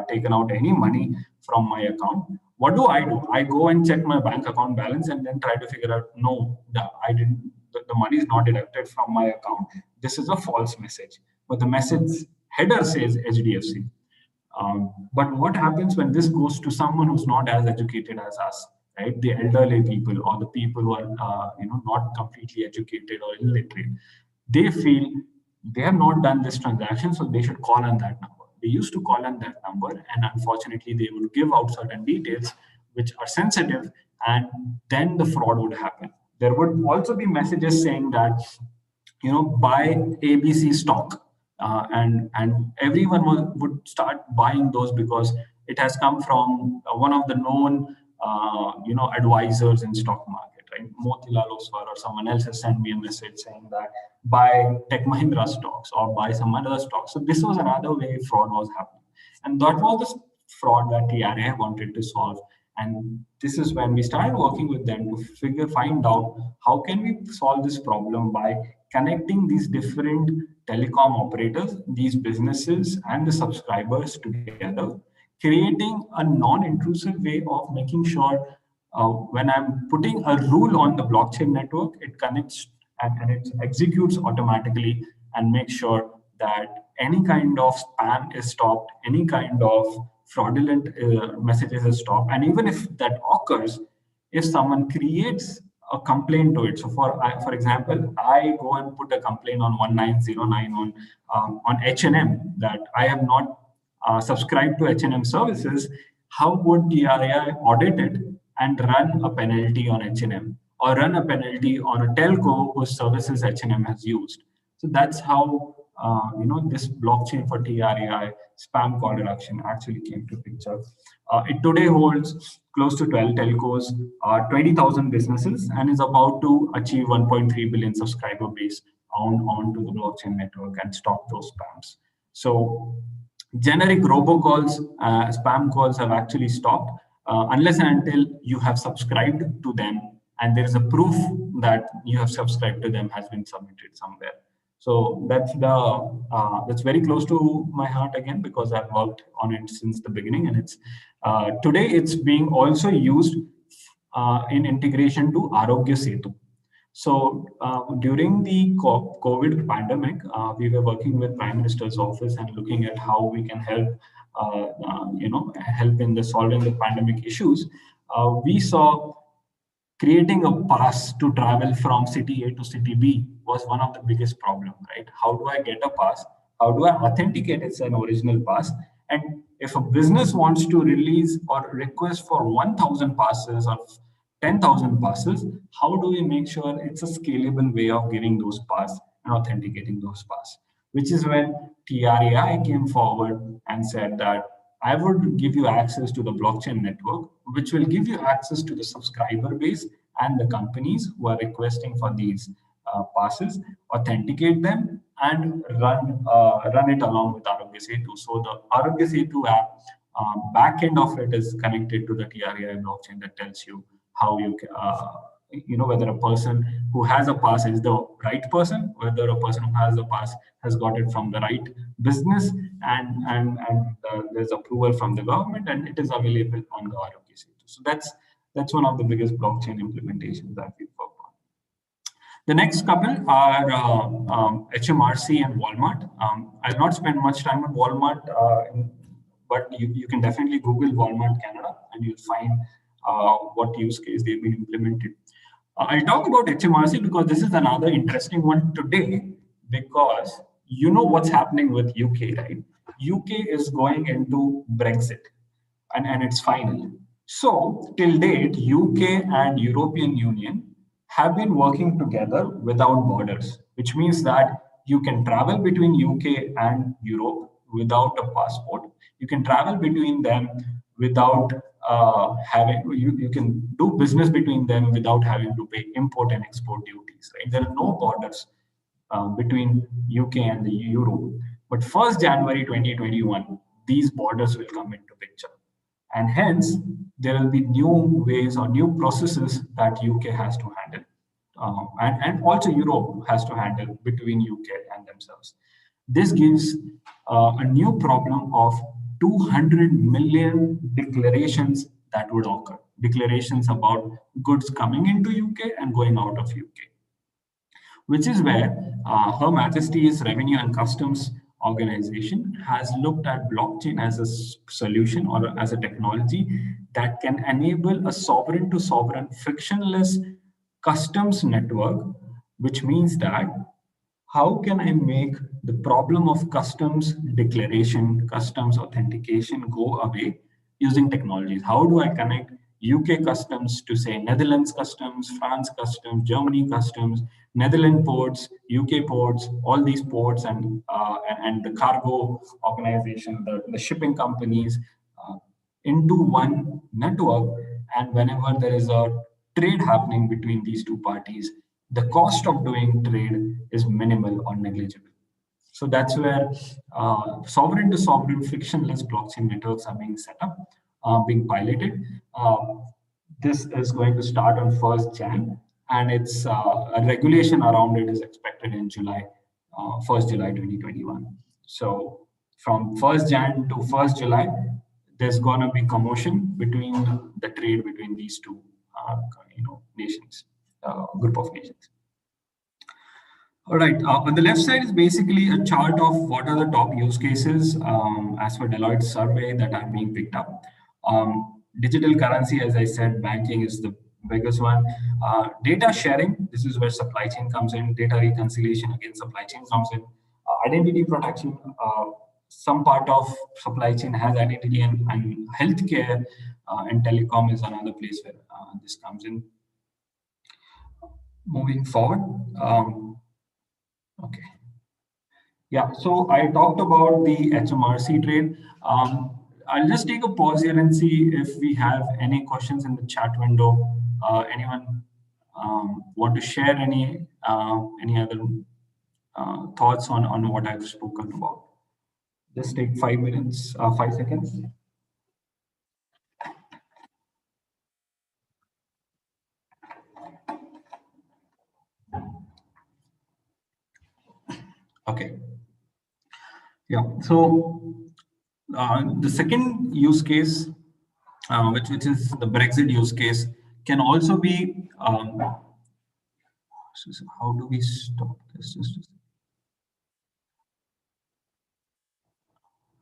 taken out any money from my account. What do? I go and check my bank account balance and then try to figure out, no, I didn't. The money is not deducted from my account. This is a false message. But the message header says HDFC. But what happens when this goes to someone who's not as educated as us, right? The elderly people or the people who are, not completely educated or illiterate. They feel they have not done this transaction, so they should call on that number. They used to call on that number, and unfortunately, they would give out certain details which are sensitive, and then the fraud would happen. There would also be messages saying that, buy ABC stock, and everyone would start buying those because it has come from one of the known advisors in stock market, right? Motilal Oswal or someone else has sent me a message saying that buy Tech Mahindra stocks or buy some other stocks. So this was another way fraud was happening, and that was the fraud that TRA wanted to solve. And this is when we started working with them to find out how can we solve this problem by connecting these different telecom operators, these businesses, and the subscribers together, creating a non-intrusive way of making sure when I'm putting a rule on the blockchain network, it connects and it executes automatically and makes sure that any kind of spam is stopped, any kind of fraudulent messages is stopped. And even if that occurs, if someone creates a complaint to it. So for example, I go and put a complaint on 1909 on H&M that I have not subscribed to H&M services. How would TRAI audit it and run a penalty on H&M or run a penalty on a telco whose services H&M has used? So that's how this blockchain for TRAI spam call reduction actually came to picture. It today holds close to 12 telcos, 20,000 businesses, and is about to achieve 1.3 billion subscriber base onto the blockchain network and stop those spams. So generic robocalls, spam calls have actually stopped unless and until you have subscribed to them and there is a proof that you have subscribed to them has been submitted somewhere. So that's very close to my heart again because I've worked on it since the beginning, and it's today it's being also used in integration to Arogya Setu. So during the COVID pandemic, we were working with Prime Minister's office and looking at how we can help, help in the solving the pandemic issues. We saw creating a pass to travel from city A to city B was one of the biggest problems, right? How do I get a pass? How do I authenticate it's an original pass? And if a business wants to release or request for 1,000 passes or 10,000 passes, how do we make sure it's a scalable way of giving those passes and authenticating those passes? which is when TRAI came forward and said that I would give you access to the blockchain network, which will give you access to the subscriber base and the companies who are requesting for these passes, authenticate them, and run it along with Arogya Setu. So the Arogya Setu app, back end of it is connected to the TRAI blockchain that tells you how whether a person who has a pass is the right person, whether a person who has the pass has got it from the right business, and there's approval from the government, and it is available on the Arogya Setu. So that's one of the biggest blockchain implementations that we've worked on. The next couple are HMRC and Walmart. I'll not spend much time on Walmart, but you can definitely Google Walmart Canada and you'll find what use case they've been implemented. I'll talk about HMRC because this is another interesting one today, because you know what's happening with UK, right? UK is going into Brexit, and it's final. So till date, UK and European Union have been working together without borders, which means that you can travel between UK and Europe without a passport. You can travel between them without you can do business between them without having to pay import and export duties. Right? There are no borders between UK and the Europe. But 1st January 2021, these borders will come into picture. And hence, there will be new ways or new processes that UK has to handle. And also Europe has to handle between UK and themselves. This gives a new problem of 200 million declarations that would occur. Declarations about goods coming into UK and going out of UK, which is where Her Majesty's Revenue and Customs Organization has looked at blockchain as a solution or as a technology that can enable a sovereign to sovereign frictionless customs network, which means that how can I make the problem of customs declaration, customs authentication go away using technologies? How do I connect UK customs to say Netherlands customs, France customs, Germany customs, Netherlands ports, UK ports, all these ports and the cargo organization, the shipping companies into one network. And whenever there is a trade happening between these two parties, the cost of doing trade is minimal or negligible. So that's where sovereign to sovereign frictionless blockchain networks are being set up, being piloted. This is going to start on 1st Jan, and it's a regulation around it is expected in July, 1st July 2021. So from 1st Jan to 1st July, there's going to be commotion between the trade between these two, nations, group of nations. All right. On the left side is basically a chart of what are the top use cases as per Deloitte's survey that are being picked up. Digital currency, as I said, banking is the biggest one. Data sharing, this is where supply chain comes in. Data reconciliation, again, supply chain comes in. Identity protection, some part of supply chain has identity, and healthcare and telecom is another place where this comes in. Moving forward. Okay. Yeah, so I talked about the HMRC trade. I'll just take a pause here and see if we have any questions in the chat window. Anyone want to share any other thoughts on what I've spoken about? Just take 5 minutes, 5 seconds. Okay. Yeah. So the second use case, which is the Brexit use case, can also be. How do we stop this?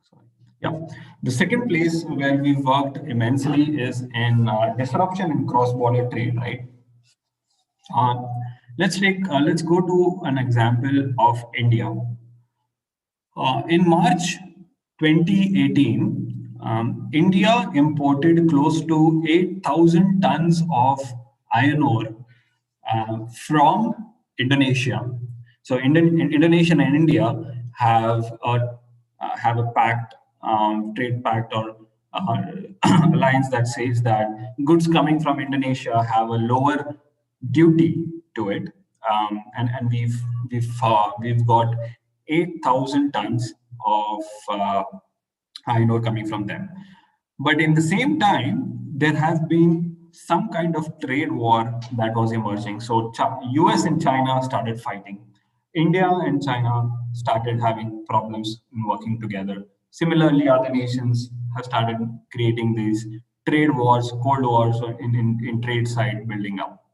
Sorry. Yeah. The second place where we worked immensely is in disruption in cross-border trade, right? Let's go to an example of India. In March 2018, India imported close to 8,000 tons of iron ore from Indonesia. So Indonesia and India have a pact, trade pact or uh, alliance that says that goods coming from Indonesia have a lower duty to it, and we've got 8,000 tons of iron ore coming from them. But in the same time, there has been some kind of trade war that was emerging. So US and China started fighting. India and China started having problems in working together. Similarly, other nations have started creating these trade wars, cold wars in trade side building up.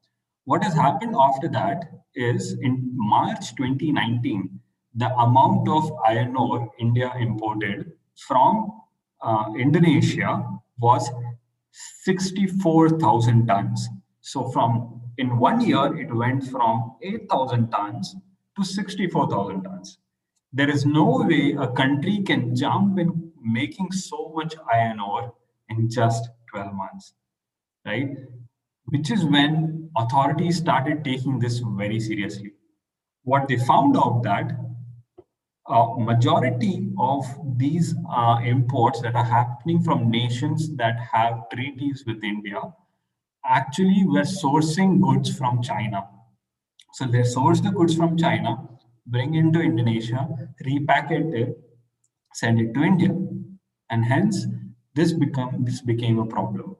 What has happened after that is in March 2019, the amount of iron ore India imported from Indonesia was 64,000 tons. So from in 1 year, it went from 8,000 tons to 64,000 tons. There is no way a country can jump in making so much iron ore in just 12 months, right? Which is when authorities started taking this very seriously. What they found out that majority of these imports that are happening from nations that have treaties with India actually were sourcing goods from China. So they source the goods from China, bring into Indonesia, repackage it, send it to India, and hence this became a problem.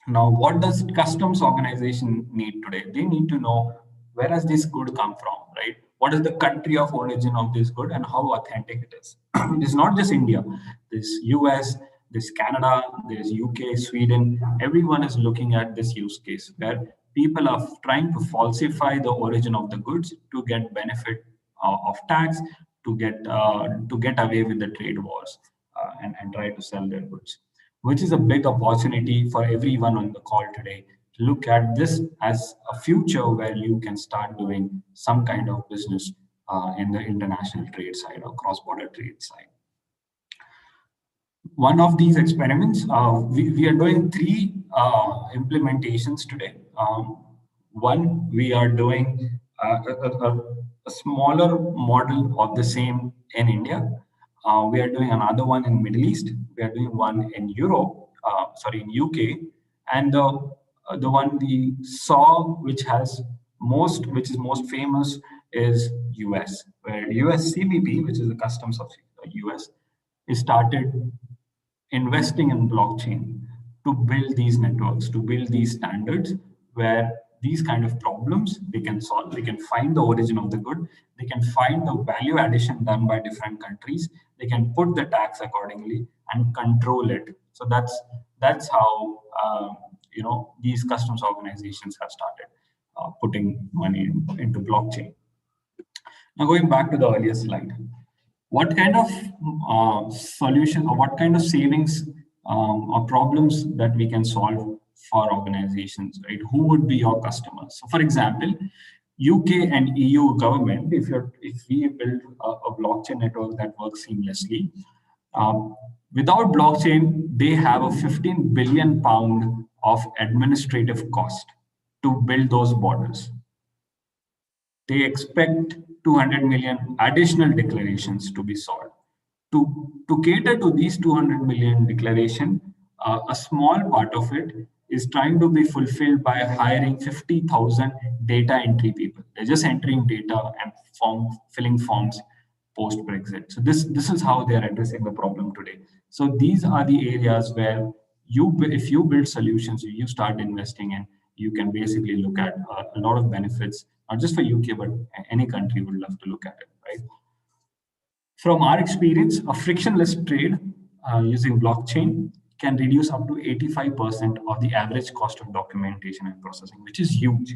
Now, what does customs organization need today? They need to know where has this good come from, right? What is the country of origin of this good and how authentic it is? It's not just India. There's US, there's Canada, there's UK, Sweden. Everyone is looking at this use case where people are trying to falsify the origin of the goods to get benefit of tax, to get away with the trade wars and try to sell their goods, which is a big opportunity for everyone on the call today to look at this as a future where you can start doing some kind of business in the international trade side or cross-border trade side. One of these experiments, we are doing three implementations today. One, we are doing a smaller model of the same in India. We are doing another one in Middle East. We are doing one in Europe, sorry, in UK, and the one we saw, which is most famous, is US, where US CBP, which is the customs of US, is started investing in blockchain to build these networks, to build these standards where these kind of problems they can solve. They can find the origin of the good. They can find the value addition done by different countries. They can put the tax accordingly and control it. So that's how these customs organizations have started putting money into blockchain. Now going back to the earlier slide, what kind of solution or what kind of savings or problems that we can solve for organizations, right? Who would be your customers? So for example, UK and EU government, if we build a blockchain network that works seamlessly, without blockchain, they have a 15 billion pound of administrative cost to build those borders. They expect 200 million additional declarations to be solved. To cater to these 200 million declaration, a small part of it is trying to be fulfilled by hiring 50,000 data entry people. They're just entering data and filling forms post Brexit. So this is how they're addressing the problem today. So these are the areas where if you build solutions, you start investing in, you can basically look at a lot of benefits, not just for UK, but any country would love to look at it, right? From our experience, a frictionless trade using blockchain can reduce up to 85% of the average cost of documentation and processing, which is huge,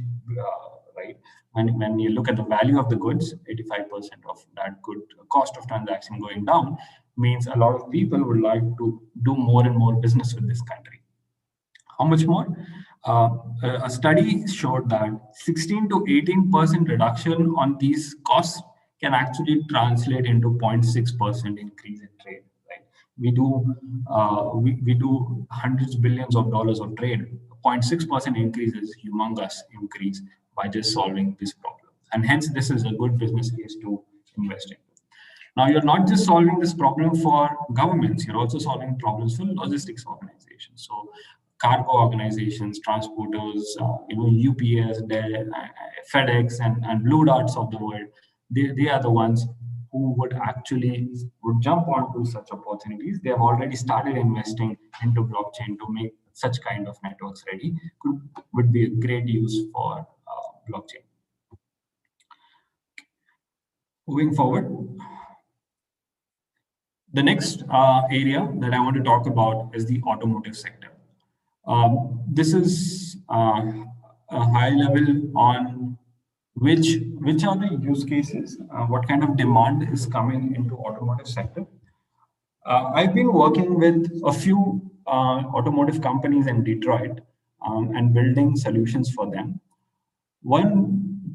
right? When you look at the value of the goods, 85% of that good cost of transaction going down means a lot of people would like to do more and more business with this country. How much more? A study showed that 16 to 18% reduction on these costs can actually translate into 0.6% increase in trade. Right? We do hundreds of billions of dollars of trade. 0.6% increase is humongous increase by just solving this problem, and hence this is a good business case to invest in. Now, you're not just solving this problem for governments, you're also solving problems for logistics organizations. So, cargo organizations, transporters, UPS, FedEx, and Blue Darts of the world, they are the ones who would jump onto such opportunities. They have already started investing into blockchain to make such kind of networks ready. Would be a great use for blockchain. Moving forward, the next area that I want to talk about is the automotive sector. This is a high level on which are the use cases, what kind of demand is coming into automotive sector. I've been working with a few automotive companies in Detroit and building solutions for them.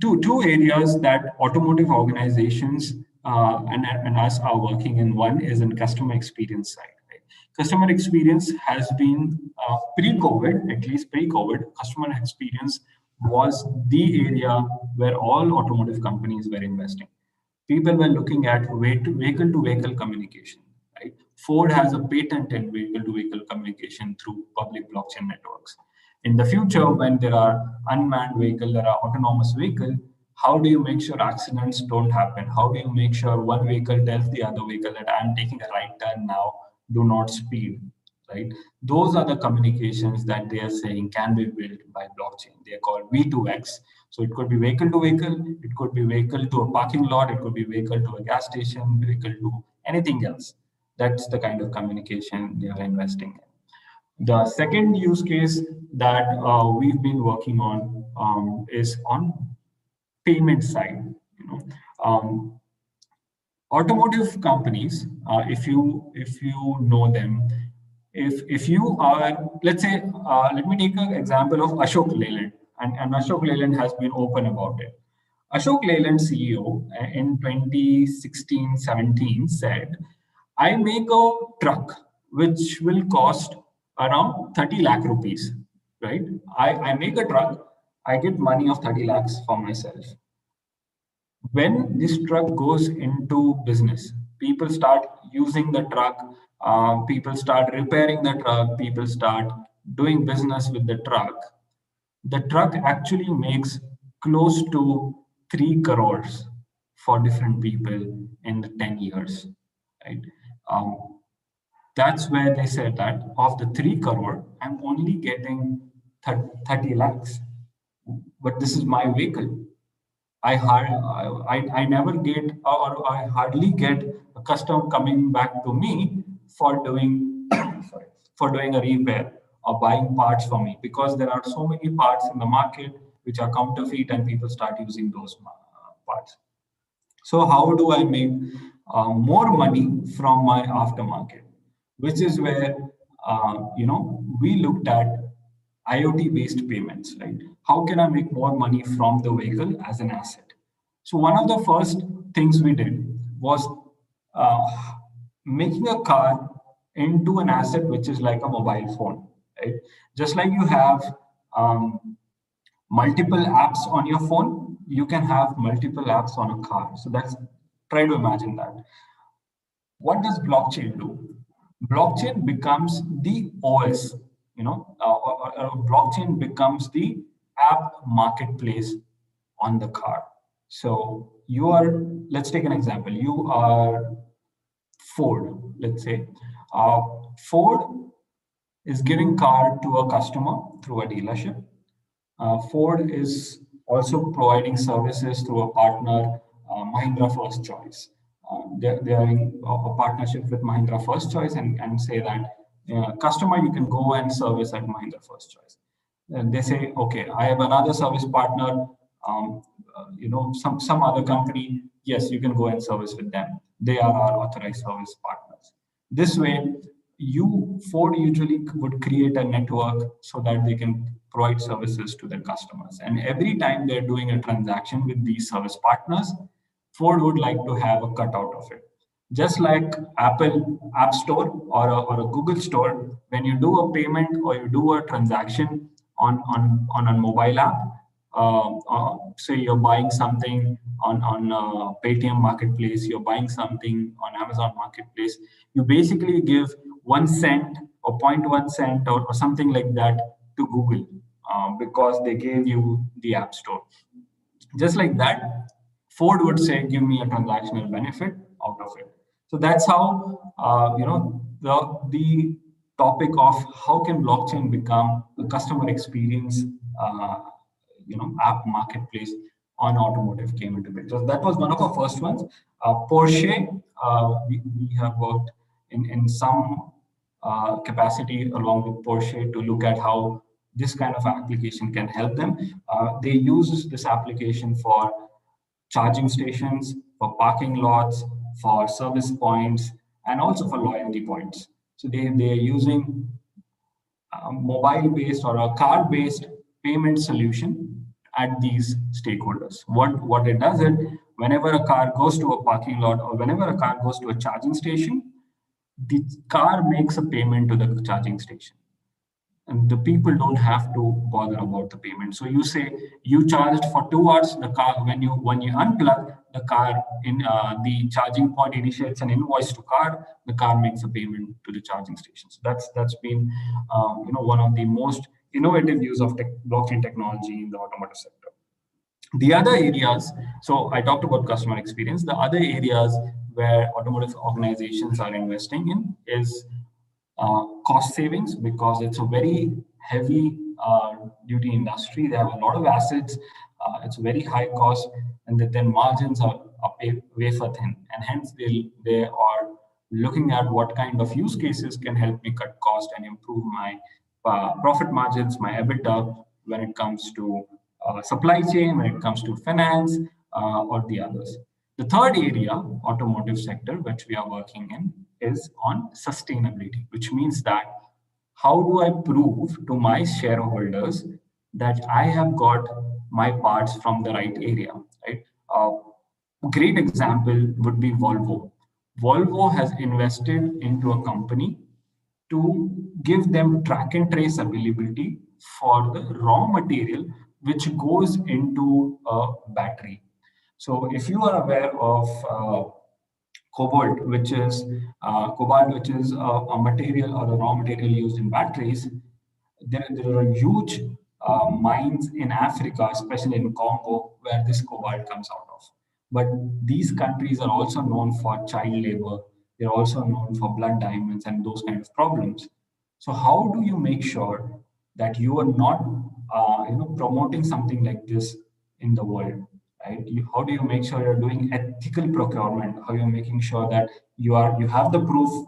Two areas that automotive organizations and us are working in. One is in customer experience side. Right? Customer experience has been pre-COVID, at least pre-COVID, customer experience was the area where all automotive companies were investing. People were looking at vehicle to vehicle communication. Right? Ford has a patent in vehicle to vehicle communication through public blockchain networks. In the future, when there are unmanned vehicles, there are autonomous vehicles, how do you make sure accidents don't happen? How do you make sure one vehicle tells the other vehicle that I'm taking a right turn now, do not speed, right? Those are the communications that they are saying can be built by blockchain. They are called V2X. So it could be vehicle to vehicle, it could be vehicle to a parking lot, it could be vehicle to a gas station, vehicle to anything else. That's the kind of communication they are investing in. The second use case that we've been working on is on payment side. Um, Automotive companies, if you know them, if you are, let's say, let me take an example of Ashok Leyland, and Ashok Leyland has been open about it. Ashok Leyland CEO in 2016-17 said, I make a truck which will cost around 30 lakh rupees, right? I make a truck, I get money of 30 lakhs for myself. When this truck goes into business, people start using the truck, people start repairing the truck, people start doing business with the truck actually makes close to 3 crores for different people in the 10 years, right? Um, that's where they said that of the 3 crore, I'm only getting 30 lakhs, but this is my vehicle. I never get, or I hardly get a customer coming back to me for doing sorry, for doing a repair or buying parts for me, because there are so many parts in the market which are counterfeit and people start using those parts. So how do I make more money from my aftermarket? Which is where we looked at IoT-based payments, right? How can I make more money from the vehicle as an asset? So one of the first things we did was uh, making a car into an asset which is like a mobile phone, right? Just like you have multiple apps on your phone, you can have multiple apps on a car. So that's, try to imagine that. What does blockchain do? Blockchain becomes the OS, blockchain becomes the app marketplace on the car. So you are, let's take an example. You are Ford, let's say. Ford is giving car to a customer through a dealership. Ford is also providing services through a partner, Mahindra First Choice. They are in a partnership with Mahindra First Choice and say that customer, you can go and service at Mahindra First Choice. And they say, okay, I have another service partner, some other company. Yes, you can go and service with them. They are our authorized service partners. This way, Ford usually would create a network so that they can provide services to their customers. And every time they're doing a transaction with these service partners, Ford would like to have a cutout of it. Just like Apple App Store or a Google Store, when you do a payment or you do a transaction on a mobile app, say you're buying something on Paytm Marketplace, you're buying something on Amazon Marketplace, you basically give 1 cent or zero point 0.1 cent or something like that to Google because they gave you the App Store. Just like that, Ford would say, "Give me a transactional benefit out of it." So that's how the topic of how can blockchain become a customer experience, app marketplace on automotive came into picture. So that was one of our first ones. Porsche, we have worked in some capacity along with Porsche to look at how this kind of application can help them. They use this application for charging stations, for parking lots, for service points, and also for loyalty points. So they are using a mobile-based or a car-based payment solution at these stakeholders. What it does is, whenever a car goes to a parking lot or whenever a car goes to a charging station, the car makes a payment to the charging station, and the people don't have to bother about the payment. So you say you charged for 2 hours. The car, when you unplug the car in the charging point, initiates an invoice to car. The car makes a payment to the charging station. So that's been one of the most innovative use of blockchain technology in the automotive sector. The other areas, so I talked about customer experience. The other areas where automotive organizations are investing in is cost savings, because it's a very heavy duty industry. They have a lot of assets. It's very high cost, and then margins are wafer thin, and hence they are looking at what kind of use cases can help me cut cost and improve my profit margins, my EBITDA, when it comes to supply chain, when it comes to finance, or the others. The third area, automotive sector, which we are working in, is on sustainability, which means that how do I prove to my shareholders that I have got my parts from the right area, right? A great example would be Volvo. Volvo has invested into a company to give them track and trace availability for the raw material which goes into a battery. So if you are aware of cobalt, which is a material or a raw material used in batteries, there are huge mines in Africa, especially in Congo, where this cobalt comes out of. But these countries are also known for child labor. They're also known for blood diamonds and those kind of problems. So how do you make sure that you are not, promoting something like this in the world, right? How do you make sure you're doing ethical procurement? How you're making sure that you have the proof,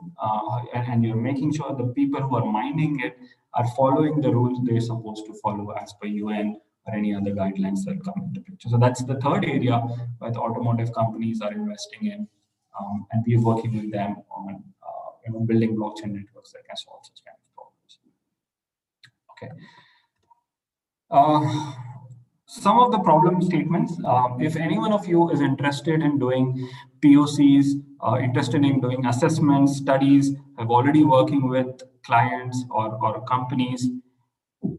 and you're making sure the people who are mining it are following the rules they're supposed to follow as per UN or any other guidelines that come into picture. So that's the third area where the automotive companies are investing in, and we're working with them on building blockchain networks that can solve such kind of problems. Okay. Some of the problem statements. If any one of you is interested in doing POCs, interested in doing assessments, studies, have already working with clients or companies,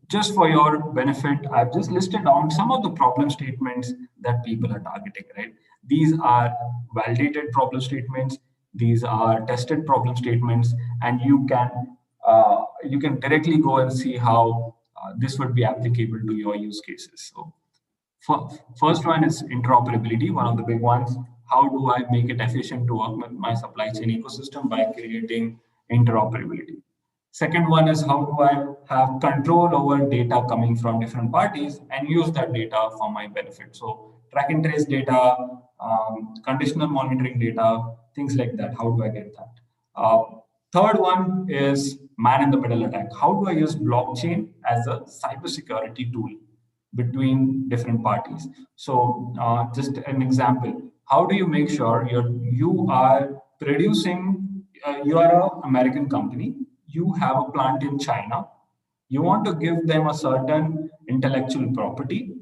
just for your benefit, I've just listed down some of the problem statements that people are targeting, right? These are validated problem statements. These are tested problem statements, and you can directly go and see how this would be applicable to your use cases. So first one is interoperability, one of the big ones. How do I make it efficient to work with my supply chain ecosystem by creating interoperability? Second one is, how do I have control over data coming from different parties and use that data for my benefit? So track and trace data, conditional monitoring data, things like that. How do I get that? Third one is man in the middle attack. How do I use blockchain as a cybersecurity tool between different parties? So just an example, how do you make sure you are producing, you are an American company, you have a plant in China, you want to give them a certain intellectual property,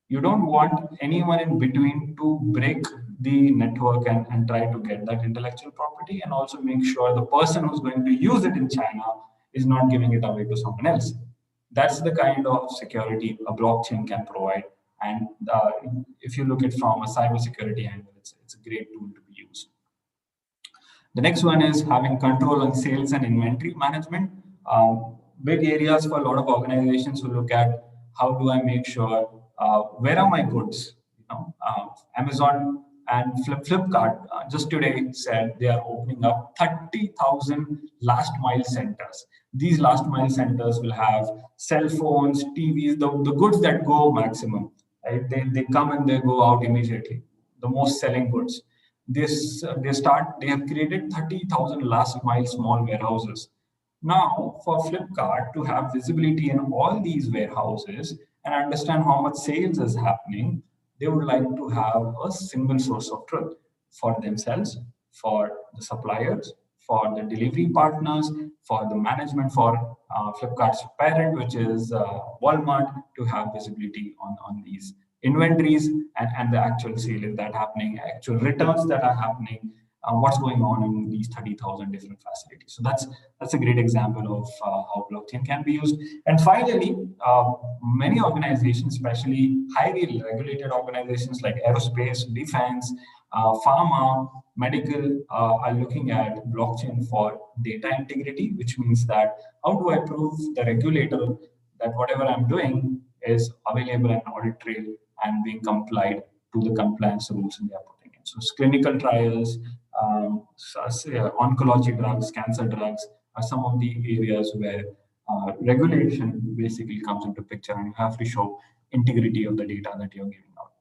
you don't want anyone in between to break the network and try to get that intellectual property, and also make sure the person who's going to use it in China is not giving it away to someone else. That's the kind of security a blockchain can provide And if you look at from a cybersecurity angle, it's a great tool to be used. The next one is having control on sales and inventory management. Big areas for a lot of organizations who look at how do I make sure where are my goods. Amazon and Flipkart just today said they are opening up 30,000 last mile centers. These last mile centers will have cell phones, TVs, the goods that go maximum. Right? They come and they go out immediately. The most selling goods. They have created 30,000 last mile small warehouses. Now, for Flipkart to have visibility in all these warehouses and understand how much sales is happening, they would like to have a single source of truth for themselves, for the suppliers, for the delivery partners, for the management, for Flipkart's parent, which is Walmart, to have visibility on these inventories and the actual sale is that happening, actual returns that are happening, what's going on in these 30,000 different facilities. So that's a great example of how blockchain can be used. And finally, many organizations, especially highly regulated organizations like aerospace, defense, pharma, medical, are looking at blockchain for data integrity, which means that how do I prove the regulator that whatever I'm doing is available and audit trail and being complied to the compliance rules they are putting in. So clinical trials, oncology drugs, cancer drugs are some of the areas where regulation basically comes into picture, and you have to show integrity of the data that you're giving out.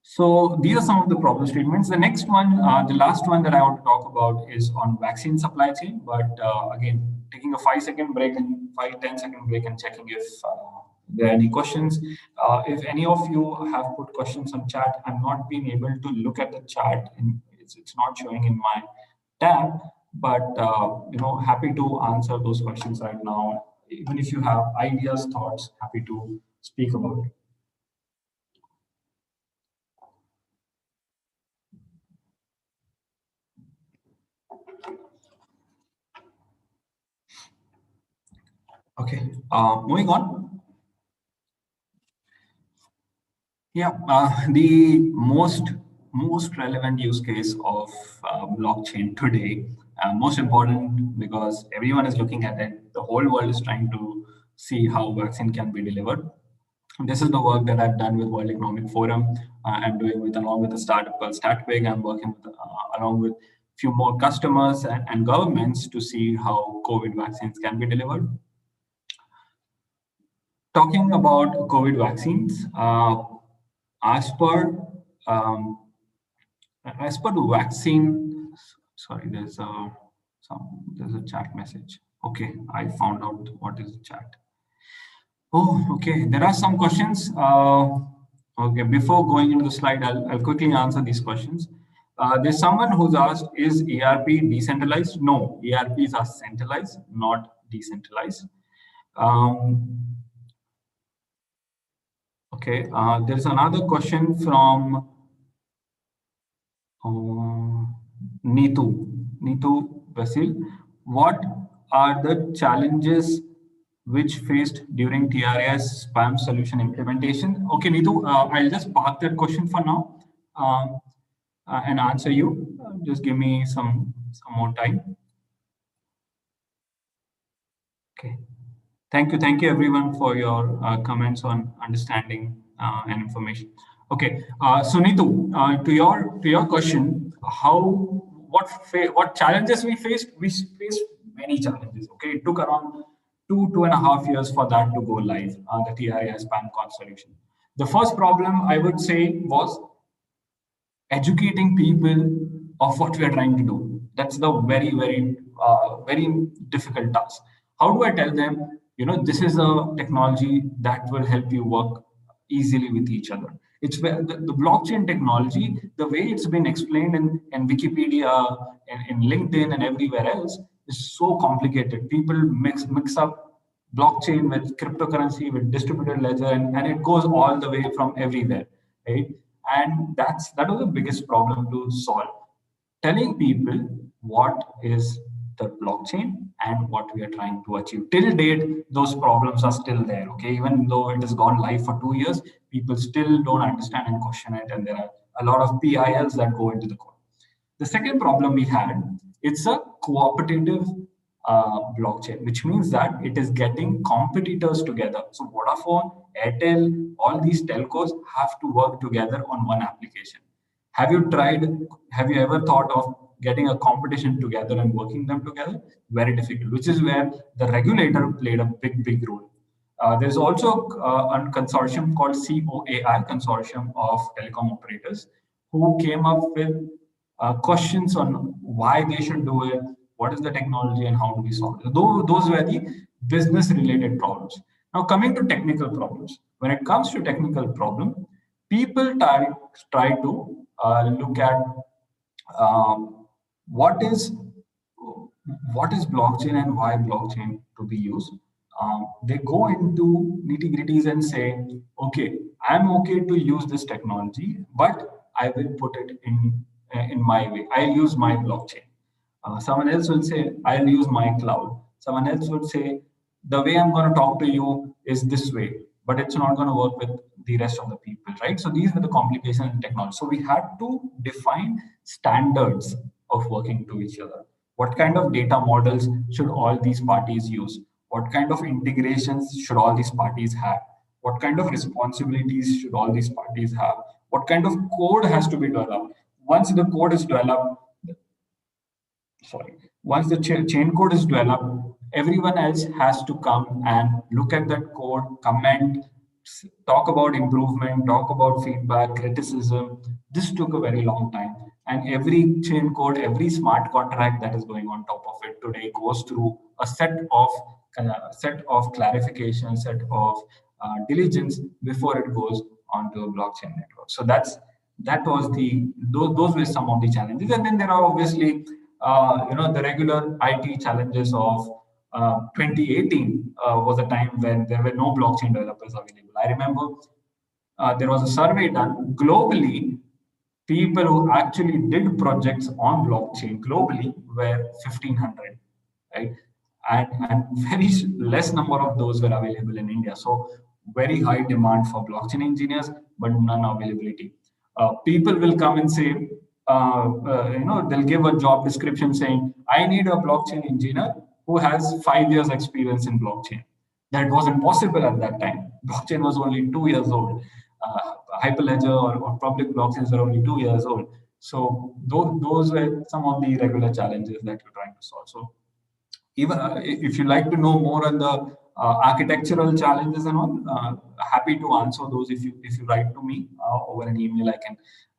So these are some of the problem statements. The next one, the last one that I want to talk about is on vaccine supply chain. But again, taking a 5-second break and 5-10-second break and checking if there are any questions. If any of you have put questions on chat, I'm not being able to look at the chat. It's not showing in my tab, but happy to answer those questions right now. Even if you have ideas, thoughts, happy to speak about it. Okay, moving on. Yeah, the most relevant use case of blockchain today, most important because everyone is looking at it. The whole world is trying to see how vaccine can be delivered. This is the work that I've done with World Economic Forum. I'm doing along with a startup called StatWig. I'm working along with few more customers and governments to see how COVID vaccines can be delivered. Talking about COVID vaccines, as per the vaccine, sorry, there's a chat message. Okay, I found out what is the chat. Oh, okay. There are some questions. Okay, before going into the slide, I'll quickly answer these questions. There's someone who's asked, is ERP decentralized? No, ERPs are centralized, not decentralized. Okay, there's another question from Neetu Vasil. What are the challenges which faced during TRS spam solution implementation? Okay, Neetu, I'll just park that question for now and answer you. Just give me some more time. Okay. Thank you everyone for your comments on understanding and information. Okay, so Neetu, to your question, what challenges we faced? We faced many challenges. Okay, it took around 2.5 years for that to go live. The TRAS PAN card solution. The first problem I would say was educating people of what we are trying to do. That's the very difficult task. How do I tell them, this is a technology that will help you work easily with each other? It's where the blockchain technology, the way it's been explained in Wikipedia, in LinkedIn, and everywhere else, is so complicated. People mix up blockchain with cryptocurrency, with distributed ledger, and it goes all the way from everywhere, right? And that was the biggest problem to solve. Telling people what is the blockchain and what we are trying to achieve. Till date, those problems are still there. Okay, even though it has gone live for 2 years, people still don't understand and question it, and there are a lot of PILs that go into the code. The second problem we had, it's a cooperative blockchain, which means that it is getting competitors together. So Vodafone, Airtel, all these telcos have to work together on one application. Have you tried, have you ever thought of getting a competition together and working them together? Very difficult, which is where the regulator played a big role. There's also a consortium called COAI, Consortium of Telecom Operators, who came up with questions on why they should do it, what is the technology, and how do we solve it. Those were the business-related problems. Now, coming to technical problems. When it comes to technical problem, people try to look at what is blockchain and why blockchain to be used. They go into nitty gritties and say, okay, I'm okay to use this technology, but I will put it in my way. I'll use my blockchain. Someone else will say, I'll use my cloud. Someone else would say, the way I'm going to talk to you is this way, but it's not going to work with the rest of the people, right? So these were the complications in technology. So we had to define standards of working to each other. What kind of data models should all these parties use? What kind of integrations should all these parties have? What kind of responsibilities should all these parties have? What kind of code has to be developed? Once the code is developed, once the chain code is developed, everyone else has to come and look at that code, comment, talk about improvement, talk about feedback, criticism. This took a very long time. And every chain code, every smart contract that is going on top of it today goes through a set of clarification, set of diligence before it goes onto a blockchain network. So those were some of the challenges. And then there are obviously the regular IT challenges of 2018 was a time when there were no blockchain developers available. I remember there was a survey done globally. People who actually did projects on blockchain globally were 1,500, right? And very less number of those were available in India. So very high demand for blockchain engineers, but none availability. People will come and say, they'll give a job description saying, I need a blockchain engineer who has 5 years experience in blockchain. That was impossible at that time. Blockchain was only 2 years old. Hyperledger or public blockchains were only 2 years old. So those were some of the regular challenges that we're trying to solve. So even if you like to know more on the architectural challenges and all, happy to answer those. If you write to me over an email,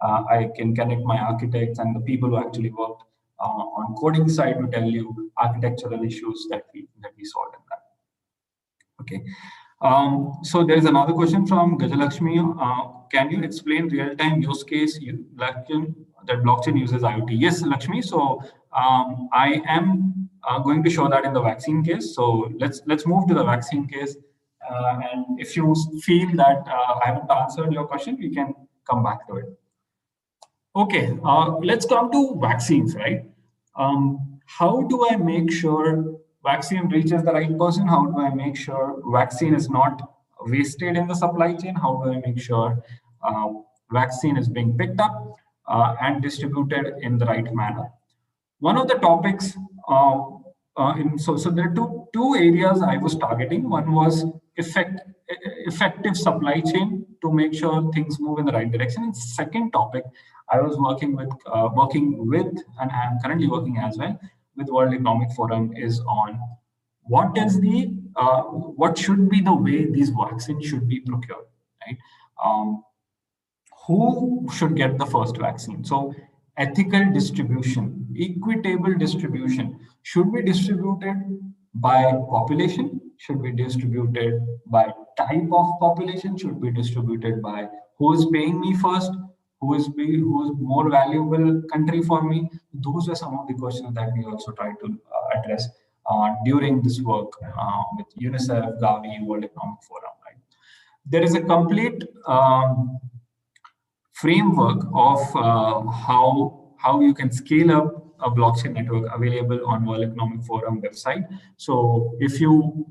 I can connect my architects and the people who actually worked on coding side to tell you architectural issues that we solved in that. Okay. So there is another question from Gajalakshmi. Can you explain real-time use case that blockchain uses IoT? Yes, Lakshmi. So I am going to show that in the vaccine case. So let's move to the vaccine case. And if you feel that I haven't answered your question, we can come back to it. Okay, let's come to vaccines, right? How do I make sure vaccine reaches the right person? How do I make sure vaccine is not wasted in the supply chain? How do I make sure vaccine is being picked up and distributed in the right manner? One of the topics, so there are two areas I was targeting. One was effective supply chain to make sure things move in the right direction. And second topic, I was working with, and I am currently working as well with World Economic Forum is on what should be the way these vaccines should be procured, right? Who should get the first vaccine? So ethical distribution, equitable distribution, should be distributed by population, should be distributed by type of population, should be distributed by who is paying me first, who is more valuable country for me. Those are some of the questions that we also try to address during this work with UNICEF, Gavi, World Economic Forum. Right? There is a complete framework of how you can scale up a blockchain network available on World Economic Forum website. So if you,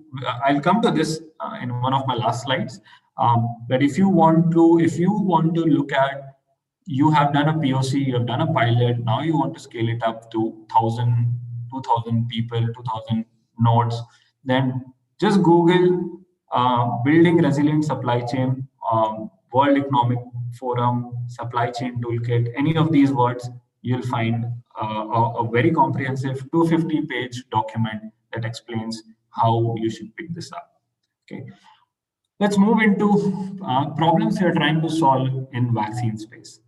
I'll come to this in one of my last slides. But if you want to look at, you have done a POC, you have done a pilot, now you want to scale it up to 1,000, 2,000 people, 2,000 nodes, then just Google building resilient supply chain, World Economic Forum, supply chain toolkit, any of these words, you'll find a very comprehensive 250-page document that explains how you should pick this up. Okay. Let's move into problems we are trying to solve in vaccine space.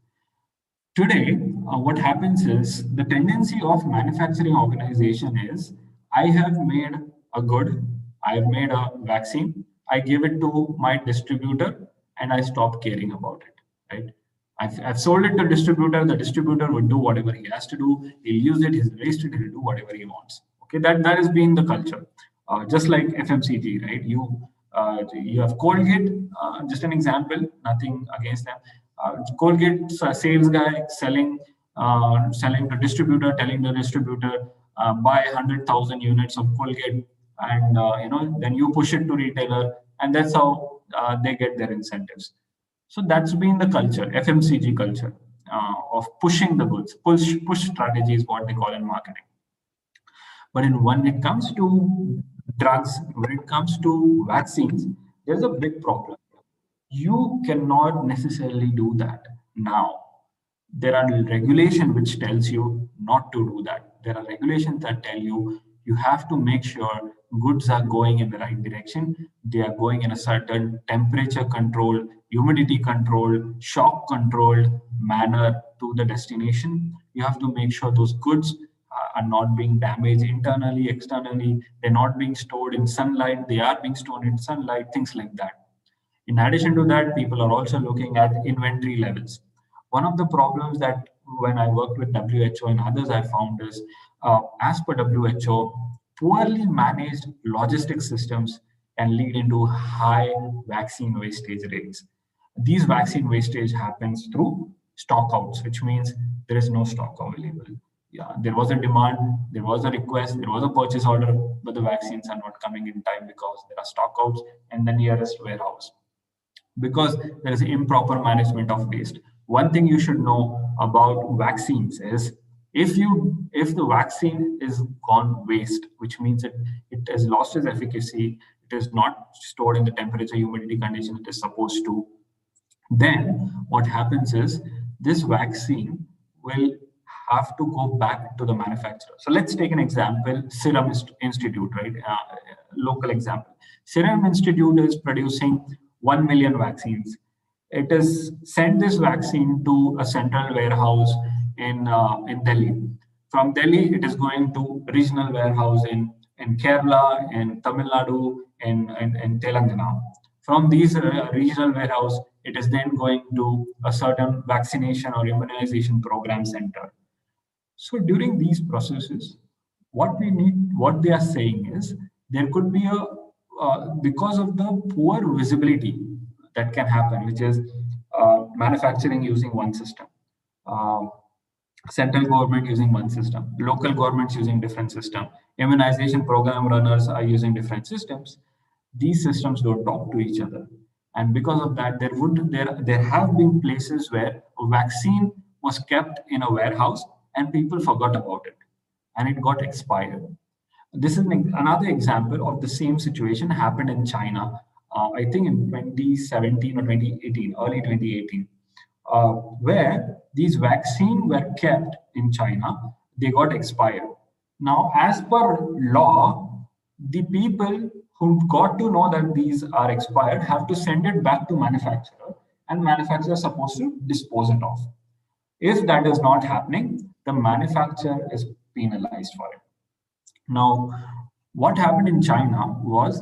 Today, what happens is the tendency of manufacturing organization is I have made a good, I have made a vaccine, I give it to my distributor and I stop caring about it, right? I've sold it to the distributor will do whatever he has to do, he'll use it, he's released it, he'll do whatever he wants. Okay, that has been the culture. Just like FMCG, right? You have Colgate, just an example, nothing against them. Colgate sales guy selling to distributor, telling the distributor buy 100,000 units of Colgate, and then you push it to retailer, and that's how they get their incentives. So that's been the culture, FMCG culture of pushing the goods. Push strategy is what they call in marketing. But when it comes to drugs, when it comes to vaccines, there's a big problem. You cannot necessarily do that now. There are regulations which tells you not to do that. There are regulations that tell you you have to make sure goods are going in the right direction. They are going in a certain temperature control, humidity control, shock controlled manner to the destination. You have to make sure those goods are not being damaged internally, externally. They're not being stored in sunlight. They are being stored in sunlight, things like that. In addition to that, people are also looking at inventory levels. One of the problems that when I worked with WHO and others I found is, as per WHO, poorly managed logistic systems can lead into high vaccine wastage rates. These vaccine wastage happens through stockouts, which means there is no stock available. Yeah, there was a demand, there was a request, there was a purchase order, but the vaccines are not coming in time because there are stockouts in the nearest warehouse, because there is improper management of waste. One thing you should know about vaccines is if the vaccine is gone waste, which means it has lost its efficacy, it is not stored in the temperature humidity condition it is supposed to, then what happens is this vaccine will have to go back to the manufacturer. So let's take an example, Serum Institute, right? Local example. Serum Institute is producing 1 million vaccines. It is sent this vaccine to a central warehouse in Delhi. From Delhi, it is going to regional warehouse in Kerala, in Tamil Nadu, in Telangana. From these regional warehouse, it is then going to a certain vaccination or immunization program center. So during these processes, what they are saying is there could be because of the poor visibility that can happen, which is manufacturing using one system, uh, central government using one system, local governments using different system, immunization program runners are using different systems. These systems don't talk to each other, and because of that, there have been places where a vaccine was kept in a warehouse and people forgot about it, and it got expired. This is another example of the same situation happened in China. I think in 2017 or 2018, early 2018, where these vaccines were kept in China, they got expired. Now, as per law, the people who got to know that these are expired have to send it back to manufacturer, and manufacturer is supposed to dispose it off. If that is not happening, the manufacturer is penalized for it. Now, what happened in China was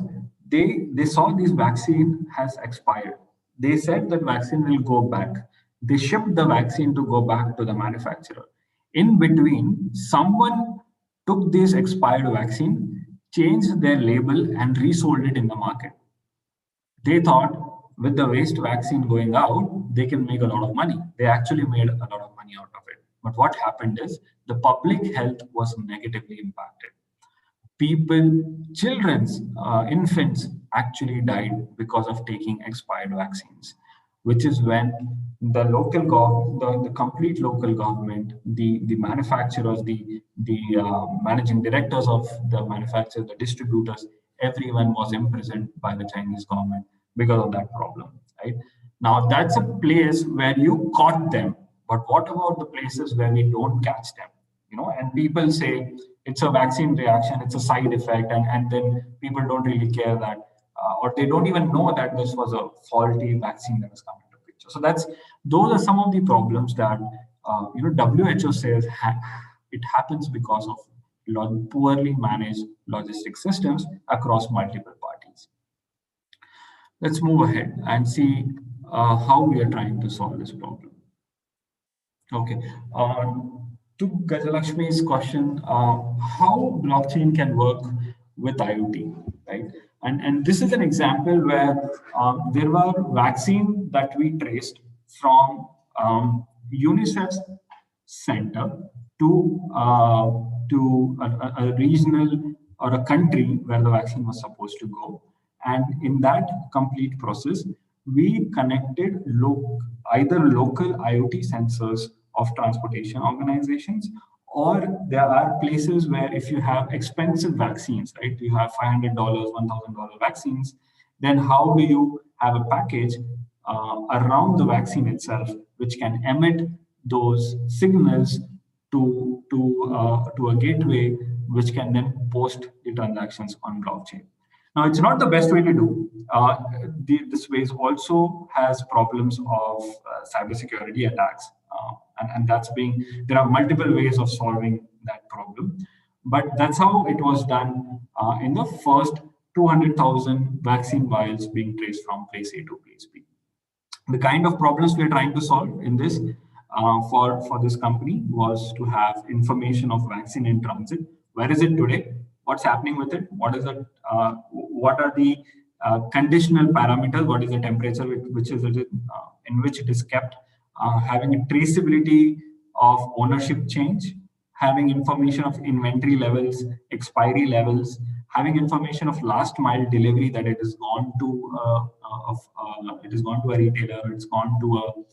they saw this vaccine has expired. They said that vaccine will go back. They shipped the vaccine to go back to the manufacturer. In between, someone took this expired vaccine, changed their label, and resold it in the market. They thought with the waste vaccine going out, they can make a lot of money. They actually made a lot of money out of it. But what happened is the public health was negatively impacted. Children's, infants actually died because of taking expired vaccines, which is when the complete local government, the manufacturers, the managing directors of the manufacturers, the distributors, everyone was imprisoned by the Chinese government because of that problem, right? Now that's a place where you caught them, but what about the places where we don't catch them? And people say it's a vaccine reaction, it's a side effect, and then people don't really care that, or they don't even know that this was a faulty vaccine that was coming into picture. So those are some of the problems that WHO says it happens because of poorly managed logistic systems across multiple parties. Let's move ahead and see how we are trying to solve this problem. Okay. To Gajalakshmi's question, how blockchain can work with IoT, right? And this is an example where there were vaccine that we traced from UNICEF's center to a regional or a country where the vaccine was supposed to go. And in that complete process, we connected either local IoT sensors of transportation organizations, or there are places where if you have expensive vaccines, right, you have $500, $1,000 vaccines, then how do you have a package around the vaccine itself, which can emit those signals to a gateway, which can then post the transactions on blockchain. Now, it's not the best way to do. This way also has problems of cybersecurity attacks, and there are multiple ways of solving that problem. But that's how it was done in the first 200,000 vaccine vials being traced from place A to place B. The kind of problems we are trying to solve in this for this company was to have information of vaccine in transit. Where is it today? What's happening with it? What what are the conditional parameters? What is the temperature in which it is kept? Having a traceability of ownership change, having information of inventory levels, expiry levels, having information of last mile delivery, that it has gone to a retailer, it's gone to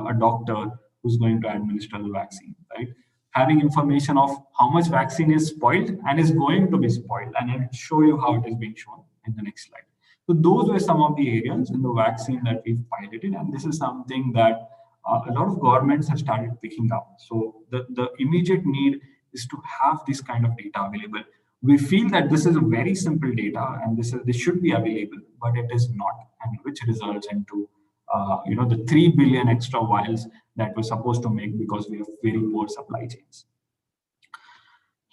a doctor who's going to administer the vaccine, right? Having information of how much vaccine is spoiled and is going to be spoiled, and I'll show you how it is being shown in the next slide. So those were some of the areas in the vaccine that we've piloted, and this is something that a lot of governments have started picking up. So the immediate need is to have this kind of data available. We feel that this is a very simple data and this should be available, but it is not, and which results into the 3 billion extra vials that we're supposed to make because we have very poor supply chains.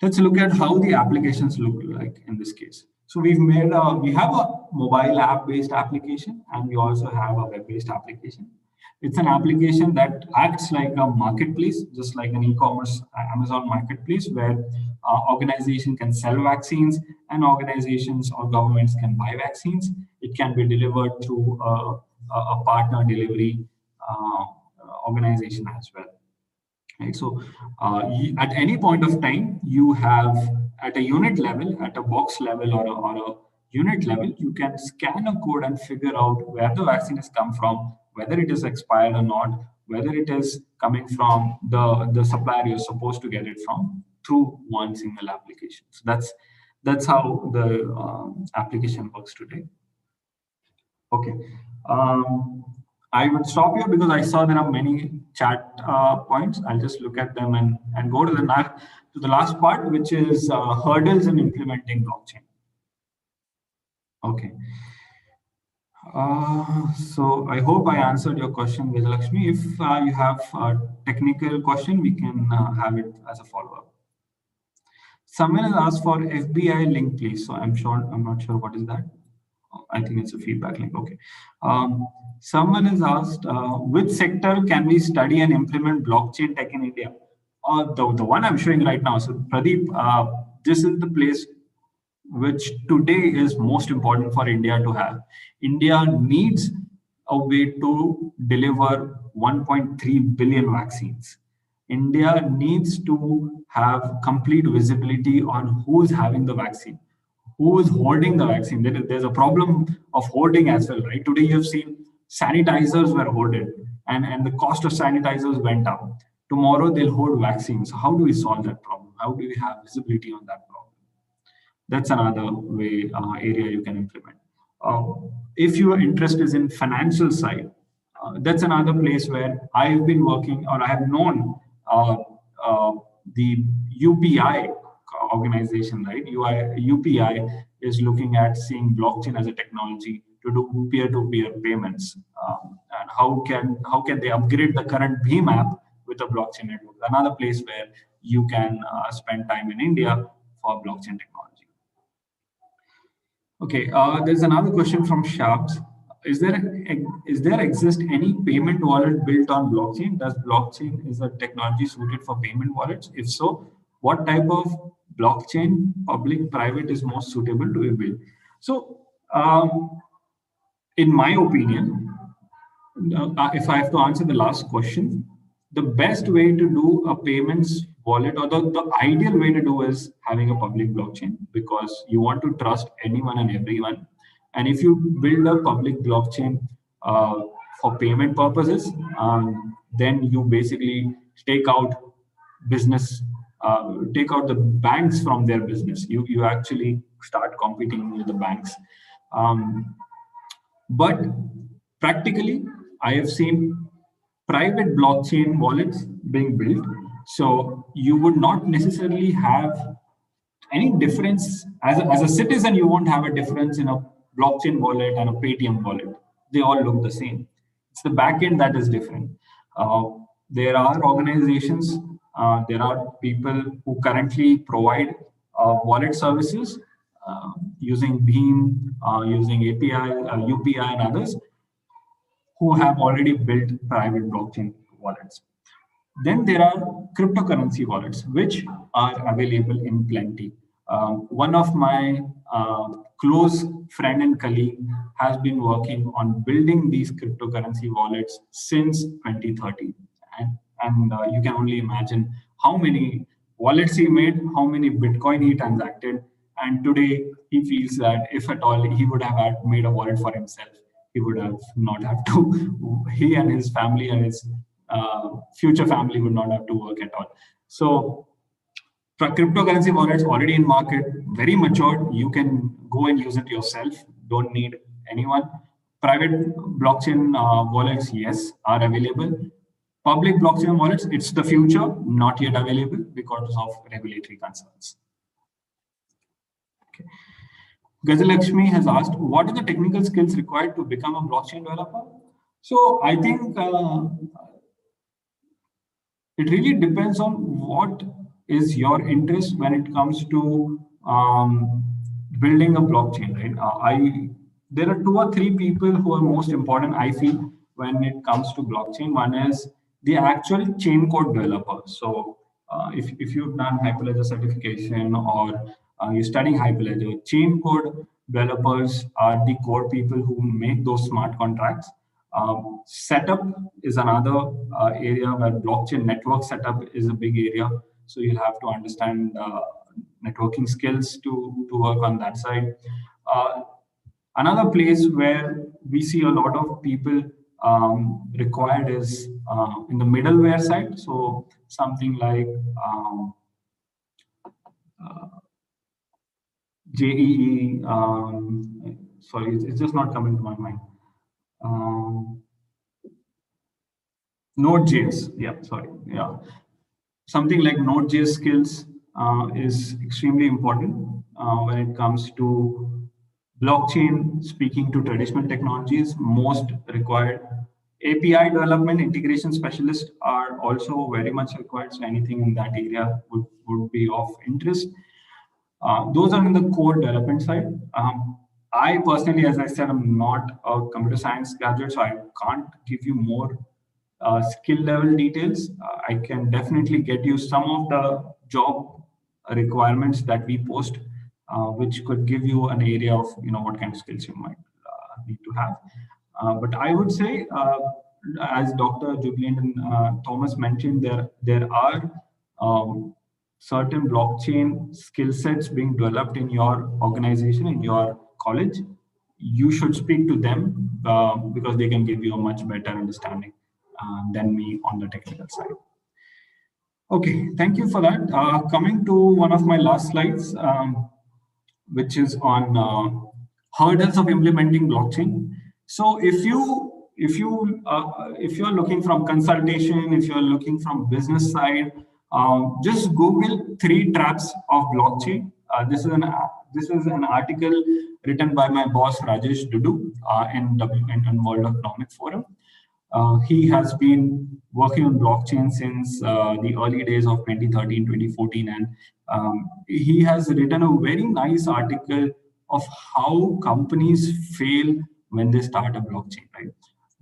Let's look at how the applications look like in this case. So we have a mobile app-based application, and we also have a web-based application. It's an application that acts like a marketplace, just like an e-commerce Amazon marketplace, where organizations can sell vaccines and organizations or governments can buy vaccines. It can be delivered through a partner delivery organization as well. Right? So at any point of time, you have at a unit level, at a box level or a unit level, you can scan a code and figure out where the vaccine has come from, whether it is expired or not, whether it is coming from the supplier you're supposed to get it from through one single application. So that's how the application works today. Okay. I would stop here because I saw there are many chat points. I'll just look at them and go to the last part, which is hurdles in implementing blockchain. Okay. So I hope I answered your question, Vijayalakshmi. If you have a technical question, we can have it as a follow-up. Someone has asked for FBI link, please. So I'm not sure what is that. I think it's a feedback link. Okay. Someone has asked, which sector can we study and implement blockchain tech in India? The one I'm showing right now. So Pradeep, this is the place which today is most important for India to have. India needs a way to deliver 1.3 billion vaccines. India needs to have complete visibility on who's having the vaccine, who is holding the vaccine. There's a problem of holding as well, right? Today you've seen sanitizers were hoarded, and the cost of sanitizers went up. Tomorrow they'll hold vaccines. So how do we solve that problem? How do we have visibility on that problem? That's another way area you can implement. Uh, if your interest is in financial side, that's another place where I've been working or I have known uh, uh, the UPI organization, right? UPI is looking at seeing blockchain as a technology to do peer-to-peer payments, and how can they upgrade the current Bhim app with a blockchain network? Another place where you can spend time in India for blockchain technology. Okay, there's another question from Shabs. Is there exist any payment wallet built on blockchain? Does blockchain is a technology suited for payment wallets? If so, what type of blockchain, public, private, is most suitable to be built? So, in my opinion, if I have to answer the last question, the best way to do a payments wallet, or the ideal way to do, is having a public blockchain, because you want to trust anyone and everyone. And if you build a public blockchain for payment purposes, then you basically take out take out the banks from their business. You actually start competing with the banks. Um, but practically, I have seen private blockchain wallets being built. So you would not necessarily have any difference as a citizen. You won't have a difference in a blockchain wallet and a Paytm wallet. They all look the same. It's the backend that is different. Uh, there are organizations, there are people who currently provide wallet services using Beam, using API, UPI, and others, who have already built private blockchain wallets. Then there are cryptocurrency wallets, which are available in plenty. One of my close friend and colleague has been working on building these cryptocurrency wallets since 2013. And you can only imagine how many wallets he made, how many Bitcoin he transacted. And today he feels that if at all he would have made a wallet for himself, he would have not have to, he and his family and his future family would not have to work at all. So cryptocurrency wallets already in market, very matured. You can go and use it yourself. Don't need anyone. Private blockchain wallets, yes, are available. Public blockchain wallets, it's the future, not yet available because of regulatory concerns. Okay. Gazalakshmi has asked, what are the technical skills required to become a blockchain developer? So I think it really depends on what is your interest when it comes to building a blockchain, right? There are two or three people who are most important, I feel, when it comes to blockchain. One is the actual chain code developer. So if you've done Hyperledger certification, or you're studying Hyperledger, chain code developers are the core people who make those smart contracts. Setup is another area where blockchain network setup is a big area. So you'll have to understand networking skills to work on that side. Another place where we see a lot of people required is in the middleware side. So something like JEE, sorry, it's just not coming to my mind. Node.js, yeah, sorry, yeah. Something like Node.js skills is extremely important when it comes to blockchain. Speaking to traditional technologies, most required. API development integration specialists are also very much required. So anything in that area would be of interest. Those are in the core development side. I personally, as I said, I'm not a computer science graduate, so I can't give you more skill level details. I can definitely get you some of the job requirements that we post, which could give you an area of what kind of skills you might need to have. But I would say as Dr. Jubilant and Thomas mentioned, there are certain blockchain skill sets being developed in your organization, in your college. You should speak to them because they can give you a much better understanding than me on the technical side. Okay, thank you for that. Coming to one of my last slides, which is on hurdles of implementing blockchain. So if you're looking from consultation, if you're looking from business side, just Google 3 traps of blockchain. This is an article written by my boss Rajesh Dudu in World Economic Forum. He has been working on blockchain since the early days of 2013, 2014, and he has written a very nice article of how companies fail when they start a blockchain, right?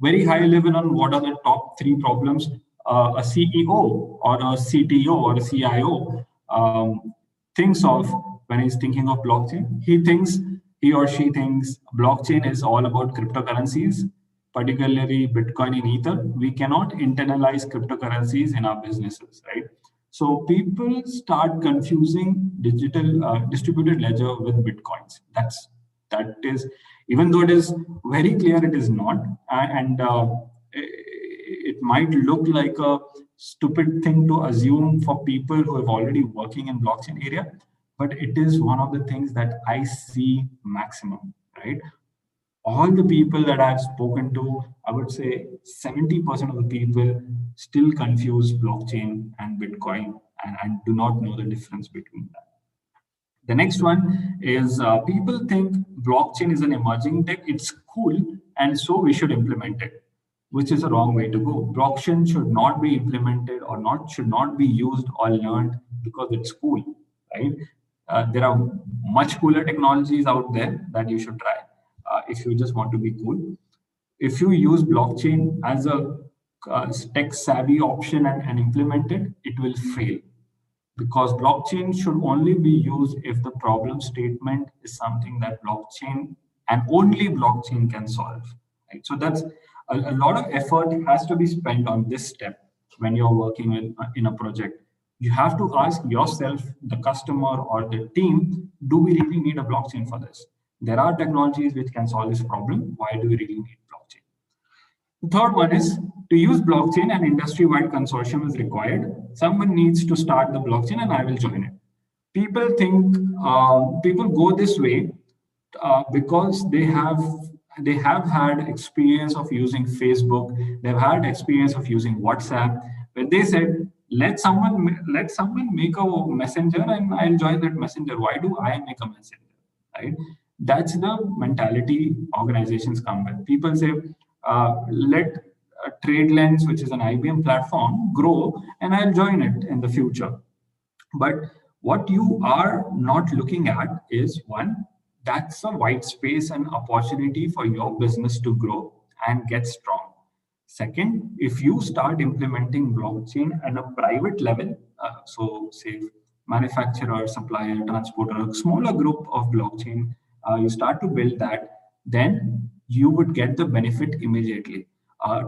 Very high level on what are the top 3 problems a CEO or a CTO or a CIO thinks of when he's thinking of blockchain. He or she thinks blockchain is all about cryptocurrencies, particularly Bitcoin and Ether. We cannot internalize cryptocurrencies in our businesses, right? So people start confusing digital distributed ledger with Bitcoins. That is, even though it is very clear, it is not, and it might look like a stupid thing to assume for people who have already working in blockchain area, but it is one of the things that I see maximum, right? All the people that I've spoken to, I would say 70% of the people still confuse blockchain and Bitcoin and do not know the difference between that. The next one is people think blockchain is an emerging tech, it's cool, and so we should implement it, which is a wrong way to go. Blockchain should not be implemented or not should not be used or learned because it's cool, right? There are much cooler technologies out there that you should try if you just want to be cool. If you use blockchain as a tech savvy option and implement it, it will fail because blockchain should only be used if the problem statement is something that blockchain and only blockchain can solve. Right? So that's a lot of effort has to be spent on this step when you're working in a project. You have to ask yourself, the customer or the team, do we really need a blockchain for this? There are technologies which can solve this problem. Why do we really need blockchain? The third one is to use blockchain, an industry-wide consortium is required. Someone needs to start the blockchain and I will join it. People go this way because they have had experience of using Facebook, they've had experience of using WhatsApp, where they said, let someone make a messenger and I'll join that messenger. Why do I make a messenger? Right? That's the mentality organizations come with. People say, let TradeLens, which is an IBM platform, grow, and I'll join it in the future. But what you are not looking at is one, that's a white space and opportunity for your business to grow and get strong. Second, if you start implementing blockchain at a private level, so say manufacturer, supplier, transporter, a smaller group of blockchain, you start to build that, then you would get the benefit immediately.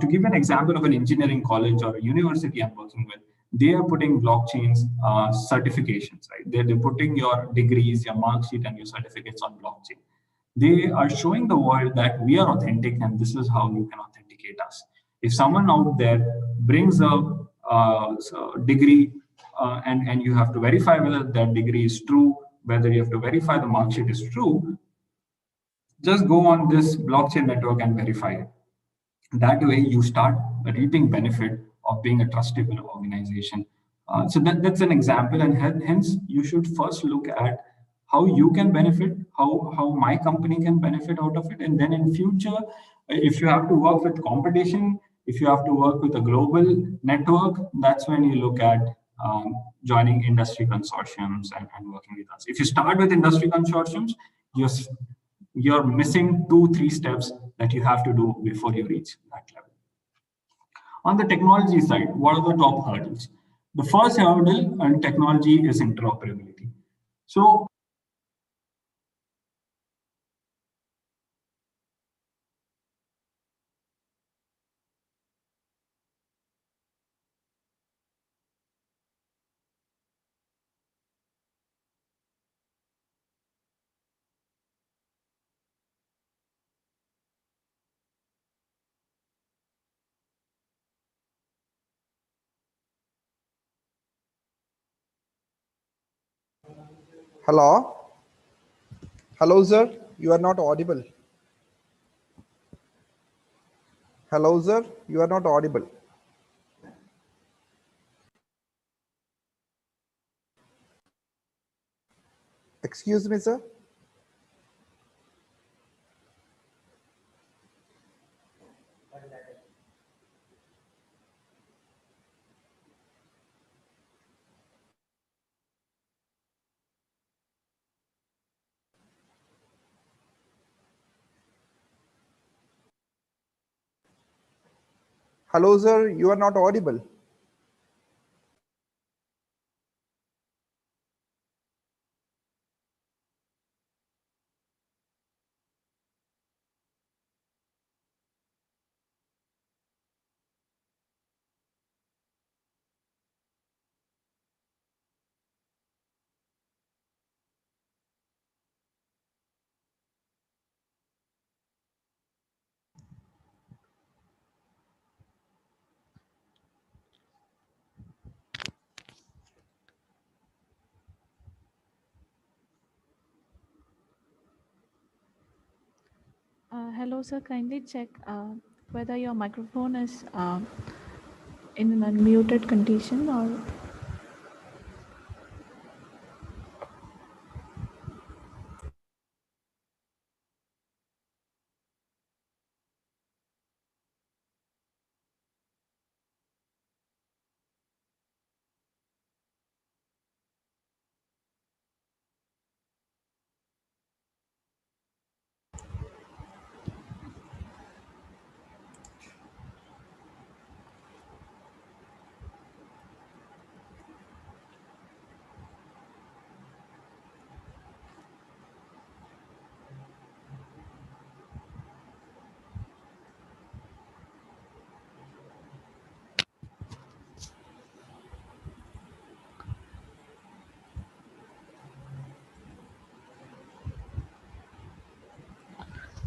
To give an example of an engineering college or a university I'm working with, they are putting blockchains certifications, right? They're putting your degrees, your mark sheet, and your certificates on blockchain. They are showing the world that we are authentic and this is how you can authenticate us. If someone out there brings a degree and you have to verify whether that degree is true, whether you have to verify the mark sheet is true, just go on this blockchain network and verify it. That way you start reaping benefit of being a trustable organization. That's an example, and hence you should first look at how you can benefit, how my company can benefit out of it, and then in future, if you have to work with competition, if you have to work with a global network, that's when you look at joining industry consortiums and working with us. If you start with industry consortiums, you're missing 2-3 steps that you have to do before you reach that level. On the technology side, what are the top hurdles? The first hurdle in technology is interoperability. So Hello? Hello, sir. You are not audible. Hello, sir. You are not audible. Excuse me, sir. Hello, sir. You are not audible. Hello, sir. Kindly check whether your microphone is in an unmuted condition or.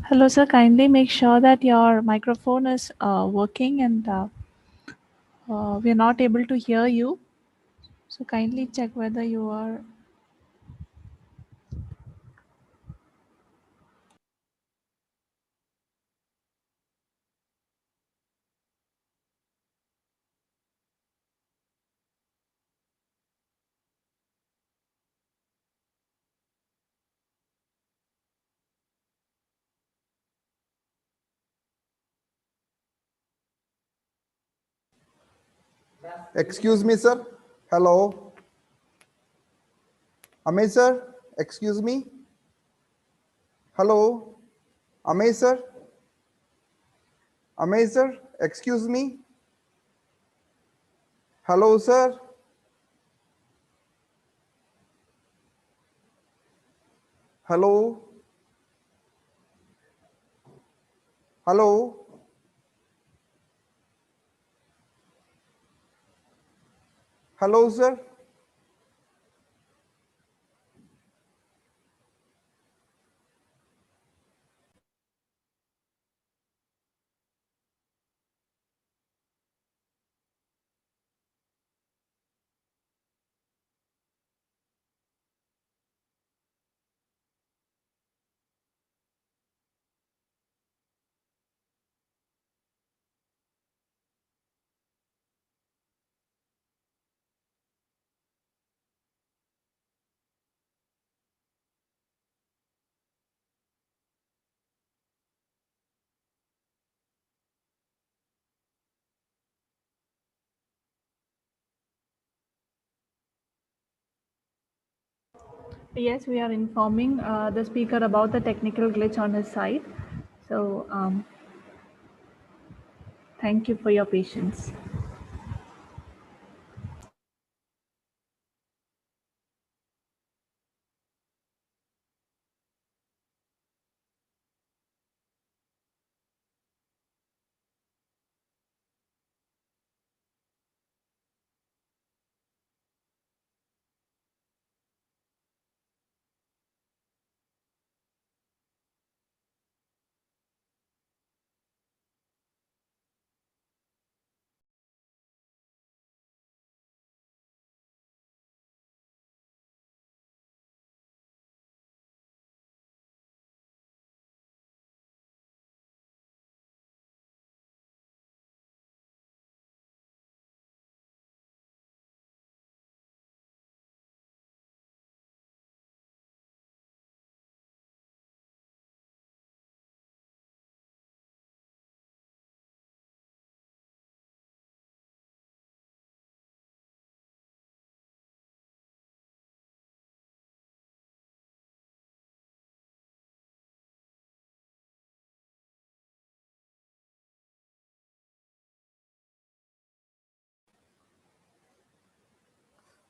Hello, sir. Kindly make sure that your microphone is working and we are not able to hear you. So kindly check whether you are. Excuse me, sir. Hello. Amey, sir. Excuse me. Hello. Amey, sir. Amey, sir. Excuse me. Hello, sir. Hello. Hello. Hello, sir. Yes, we are informing the speaker about the technical glitch on his side. So thank you for your patience.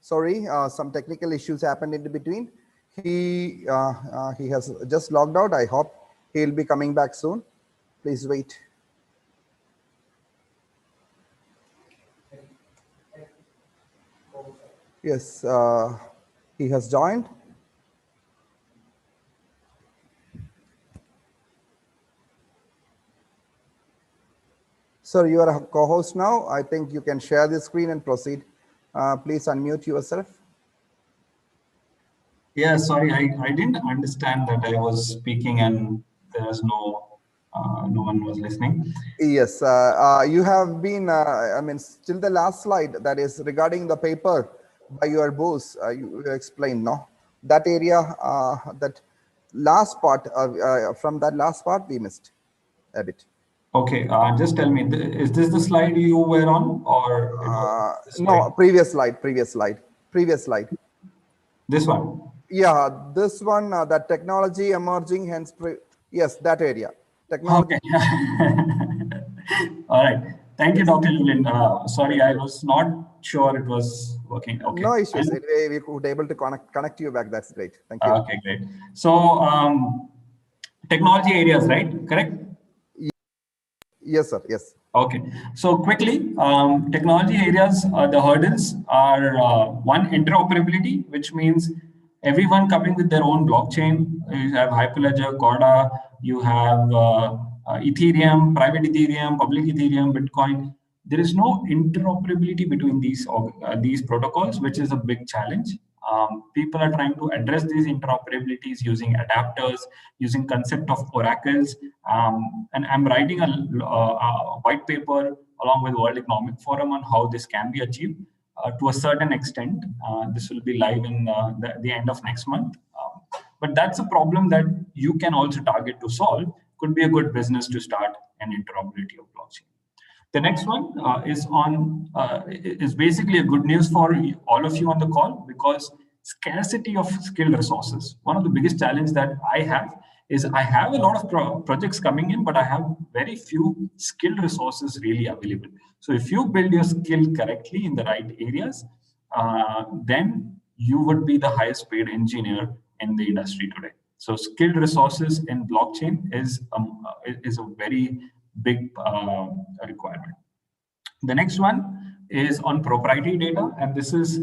Sorry, some technical issues happened in between. He has just logged out. I hope he'll be coming back soon. Please wait. Yes, he has joined. Sir, you are a co-host now. I think you can share the screen and proceed. Please unmute yourself. Yeah, sorry, I didn't understand that I was speaking and there's no one was listening. Yes, you have been, I mean, still the last slide that is regarding the paper by your boss, you explained, no? That area, that last part, from that last part, we missed a bit. Okay, just tell me, is this the slide you were on, or it was the slide? No, previous slide. This one? Yeah, this one, that technology emerging, hence, yes, that area. Technology. Okay. All right. Thank you, Dr. Julian. Sorry, I was not sure it was working. Okay. No issues. Anyway, we could able to connect you back. That's great. Thank you. Okay, great. So, technology areas, right? Correct? Yes, sir. Yes. Okay. So quickly, technology areas, the hurdles are one, interoperability, which means everyone coming with their own blockchain. You have Hyperledger, Corda, you have Ethereum, private Ethereum, public Ethereum, Bitcoin. There is no interoperability between these protocols, which is a big challenge. People are trying to address these interoperabilities using adapters, using concept of oracles. And I'm writing a white paper along with World Economic Forum on how this can be achieved to a certain extent. This will be live in the end of next month. But that's a problem that you can also target to solve. Could be a good business to start an interoperability of blockchain. The next one is basically a good news for all of you on the call, because scarcity of skilled resources. One of the biggest challenges that I have is I have a lot of projects coming in, but I have very few skilled resources really available. So if you build your skill correctly in the right areas, then you would be the highest paid engineer in the industry today. So skilled resources in blockchain is a very big requirement. The next one is on proprietary data, and this is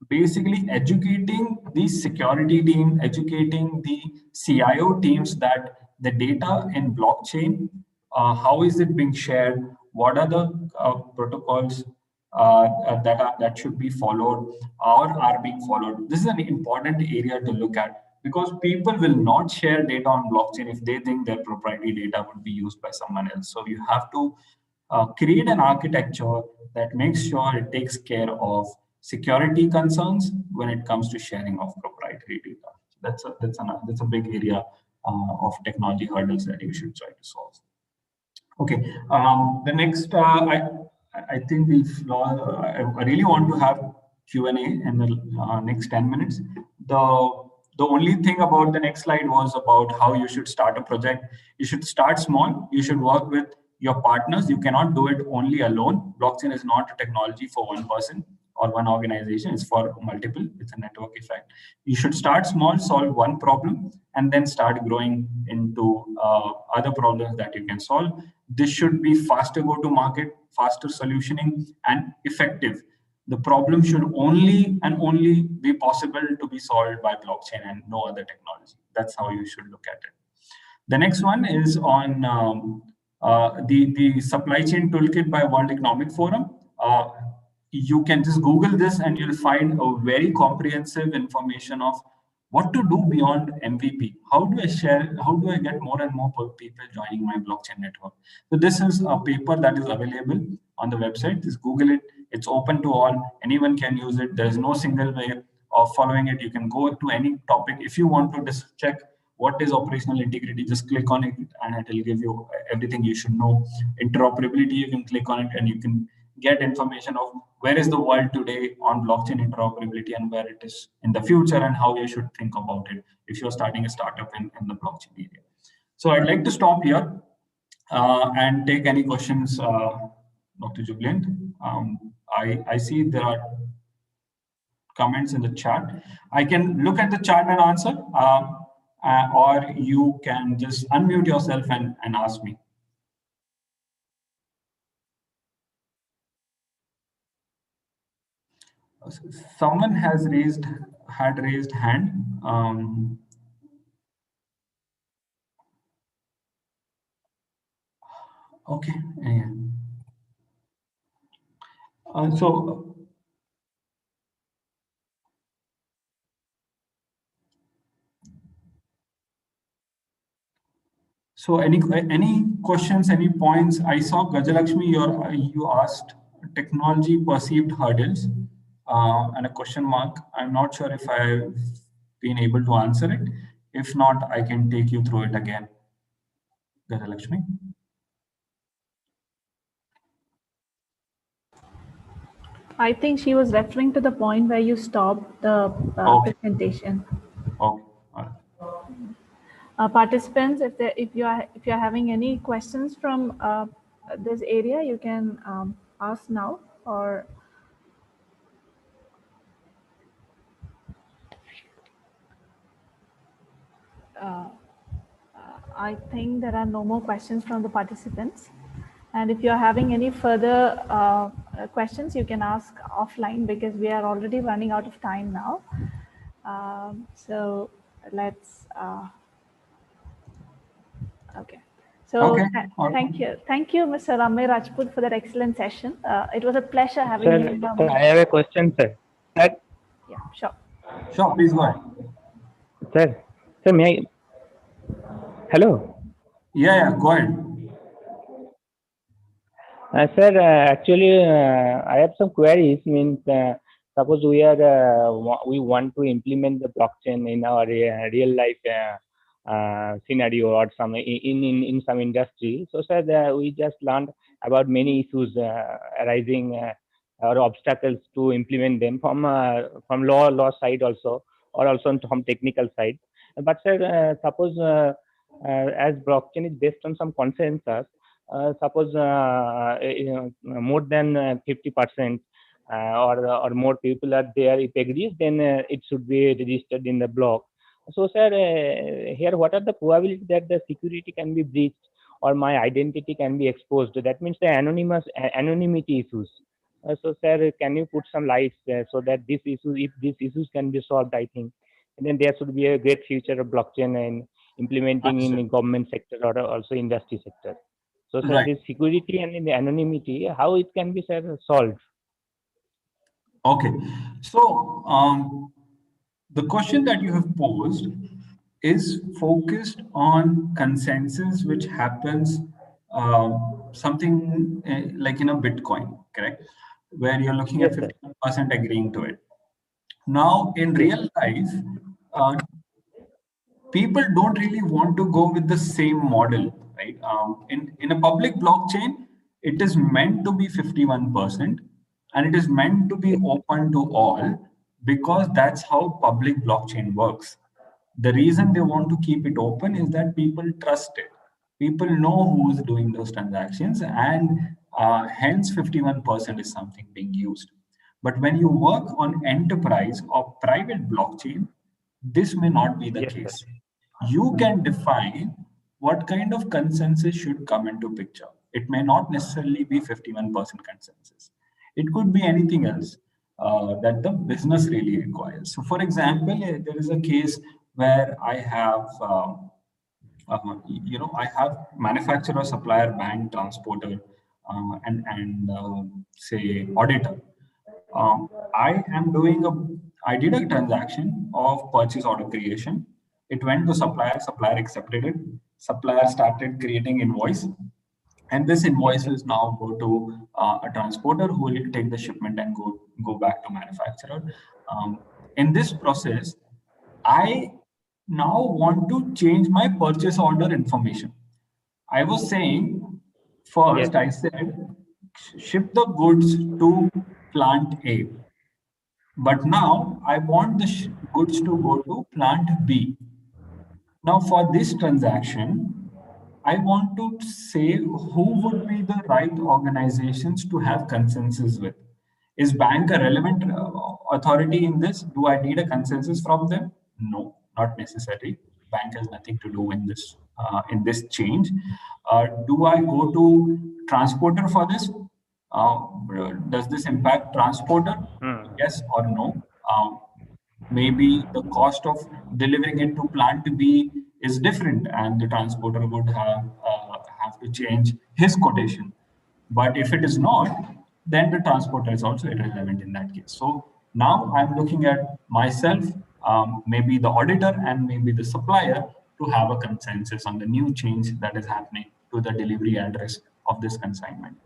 basically educating the security team, educating the CIO teams that the data in blockchain, how is it being shared, what are the protocols that should be followed or are being followed. This is an important area to look at, because people will not share data on blockchain if they think their proprietary data would be used by someone else. So you have to create an architecture that makes sure it takes care of security concerns when it comes to sharing of proprietary data. That's a big area of technology hurdles that you should try to solve. Okay, the next I think I really want to have Q&A in the next 10 minutes. The only thing about the next slide was about how you should start a project. You should start small. You should work with your partners. You cannot do it only alone. Blockchain is not a technology for one person or one organization. It's for multiple. It's a network effect. You should start small, solve one problem, and then start growing into other problems that you can solve. This should be faster go-to-market, faster solutioning, and effective. The problem should only be possible to be solved by blockchain and no other technology. That's how you should look at it. The next one is on the supply chain toolkit by World Economic Forum. You can just Google this and you'll find a very comprehensive information of what to do beyond MVP. How do I get more and more people joining my blockchain network? So this is a paper that is available on the website. Just Google it. It's open to all. Anyone can use it. There is no single way of following it. You can go to any topic. If you want to just check what is operational integrity, just click on it and it will give you everything you should know. Interoperability, you can click on it and you can get information of where is the world today on blockchain interoperability and where it is in the future and how you should think about it if you're starting a startup in the blockchain area. So I'd like to stop here and take any questions, Dr. Jubilant. I see there are comments in the chat. I can look at the chat and answer, or you can just unmute yourself and ask me. Someone had raised hand. Okay. Yeah. So any questions, any points? I saw Gajalakshmi, you asked technology perceived hurdles and a question mark. I'm not sure if I've been able to answer it. If not, I can take you through it again. Gajalakshmi. I think she was referring to the point where you stopped the presentation. Okay. Participants, if you're having any questions from this area, you can ask now, or I think there are no more questions from the participants. And if you're having any further questions, you can ask offline, because we are already running out of time now. So let's, okay. So okay. Thank you, Mr. Ramay Rajput, for that excellent session. It was a pleasure having you. Sir, I have a question, sir. Yeah, sure. Sure, please go ahead. Sir, may I? Hello. Yeah, go ahead. Sir, actually, I have some queries. Means, suppose we want to implement the blockchain in our real life scenario, or some in some industry. So, sir, we just learned about many issues arising or obstacles to implement them from law side also, or also from technical side. But, sir, suppose as blockchain is based on some consensus. Suppose more than 50% or more people are there, if agrees, then it should be registered in the block. So, sir, here what are the probabilities that the security can be breached or my identity can be exposed? That means the anonymity issues. So, sir, can you put some lights so that if these issues can be solved, I think, and then there should be a great future of blockchain and implementing in government sector or also industry sector. So, sir, Right. this security and the anonymity, how it can be, sir, solved? Okay. So, the question that you have posed is focused on consensus, which happens something like in a Bitcoin, correct? Where you're looking at Yes, sir. 50% agreeing to it. Now, in real life, people don't really want to go with the same model, right? In a public blockchain, it is meant to be 51%, and it is meant to be open to all, because that's how public blockchain works. The reason they want to keep it open is that people trust it. People know who's doing those transactions, and hence 51% is something being used. But when you work on enterprise or private blockchain, this may not be the Yes, case. sir. You can define what kind of consensus should come into picture. It may not necessarily be 51% consensus. It could be anything else that the business really requires. So, for example, there is a case where I have, I have manufacturer, supplier, bank, transporter, and say auditor. I did a transaction of purchase order creation. It went to supplier accepted it. Supplier started creating invoice, and this invoice is now go to a transporter who will take the shipment and go back to manufacturer. In this process, I now want to change my purchase order information. I was saying first, Yes. I said ship the goods to plant A. But now I want the goods to go to plant B. Now for this transaction, I want to say who would be the right organizations to have consensus with. Is bank a relevant authority in this? Do I need a consensus from them? No, not necessarily. Bank has nothing to do in this change. Do I go to transporter for this? Does this impact transporter? Yes or no? Maybe the cost of delivering it to plant B is different, and the transporter would have to change his quotation. But if it is not, then the transporter is also irrelevant in that case. So now I'm looking at myself, maybe the auditor, and maybe the supplier to have a consensus on the new change that is happening to the delivery address of this consignment.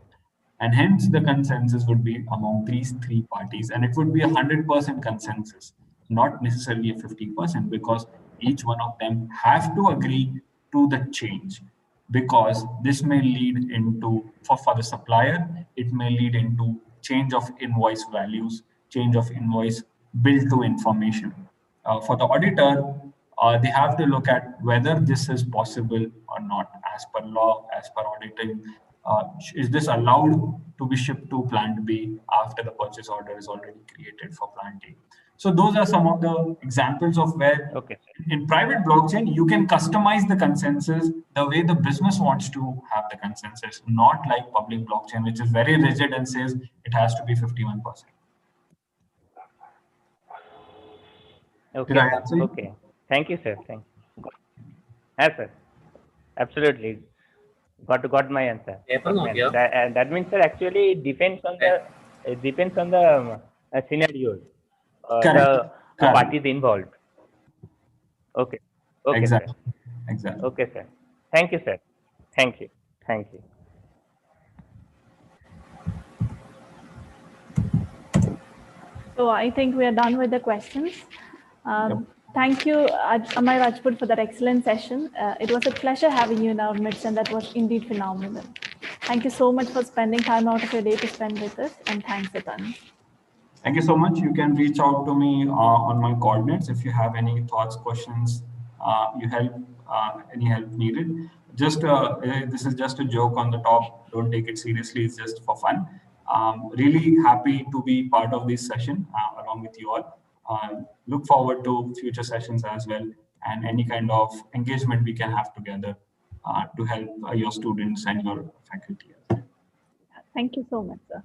And hence the consensus would be among these three parties, and it would be 100% consensus, not necessarily a 50%, because each one of them have to agree to the change, because this may lead into, for the supplier, it may lead into change of invoice values, change of invoice bill to information. For the auditor, they have to look at whether this is possible or not as per law, as per auditing. Is this allowed to be shipped to plant B after the purchase order is already created for plant A? So those are some of the examples of where in private blockchain, you can customize the consensus the way the business wants to have the consensus, not like public blockchain, which is very rigid and says it has to be 51%. Okay. Did I answer you? Okay. Thank you, sir. Thank you. Yes, sir. Absolutely. Got my answer. And that means, sir, actually it depends on the scenarios, the parties involved. Okay. Okay, exactly. sir. Exactly. Okay, sir. Thank you, sir. Thank you. Thank you. So I think we are done with the questions. Thank you, Amay Rajput, for that excellent session. It was a pleasure having you in our midst, and that was indeed phenomenal. Thank you so much for spending time out of your day to spend with us, and thanks a ton. Thank you so much. You can reach out to me on my coordinates if you have any thoughts, questions, any help needed. Just this is just a joke on the top. Don't take it seriously. It's just for fun. Really happy to be part of this session along with you all. Look forward to future sessions as well, and any kind of engagement we can have together to help your students and your faculty. Thank you so much, sir.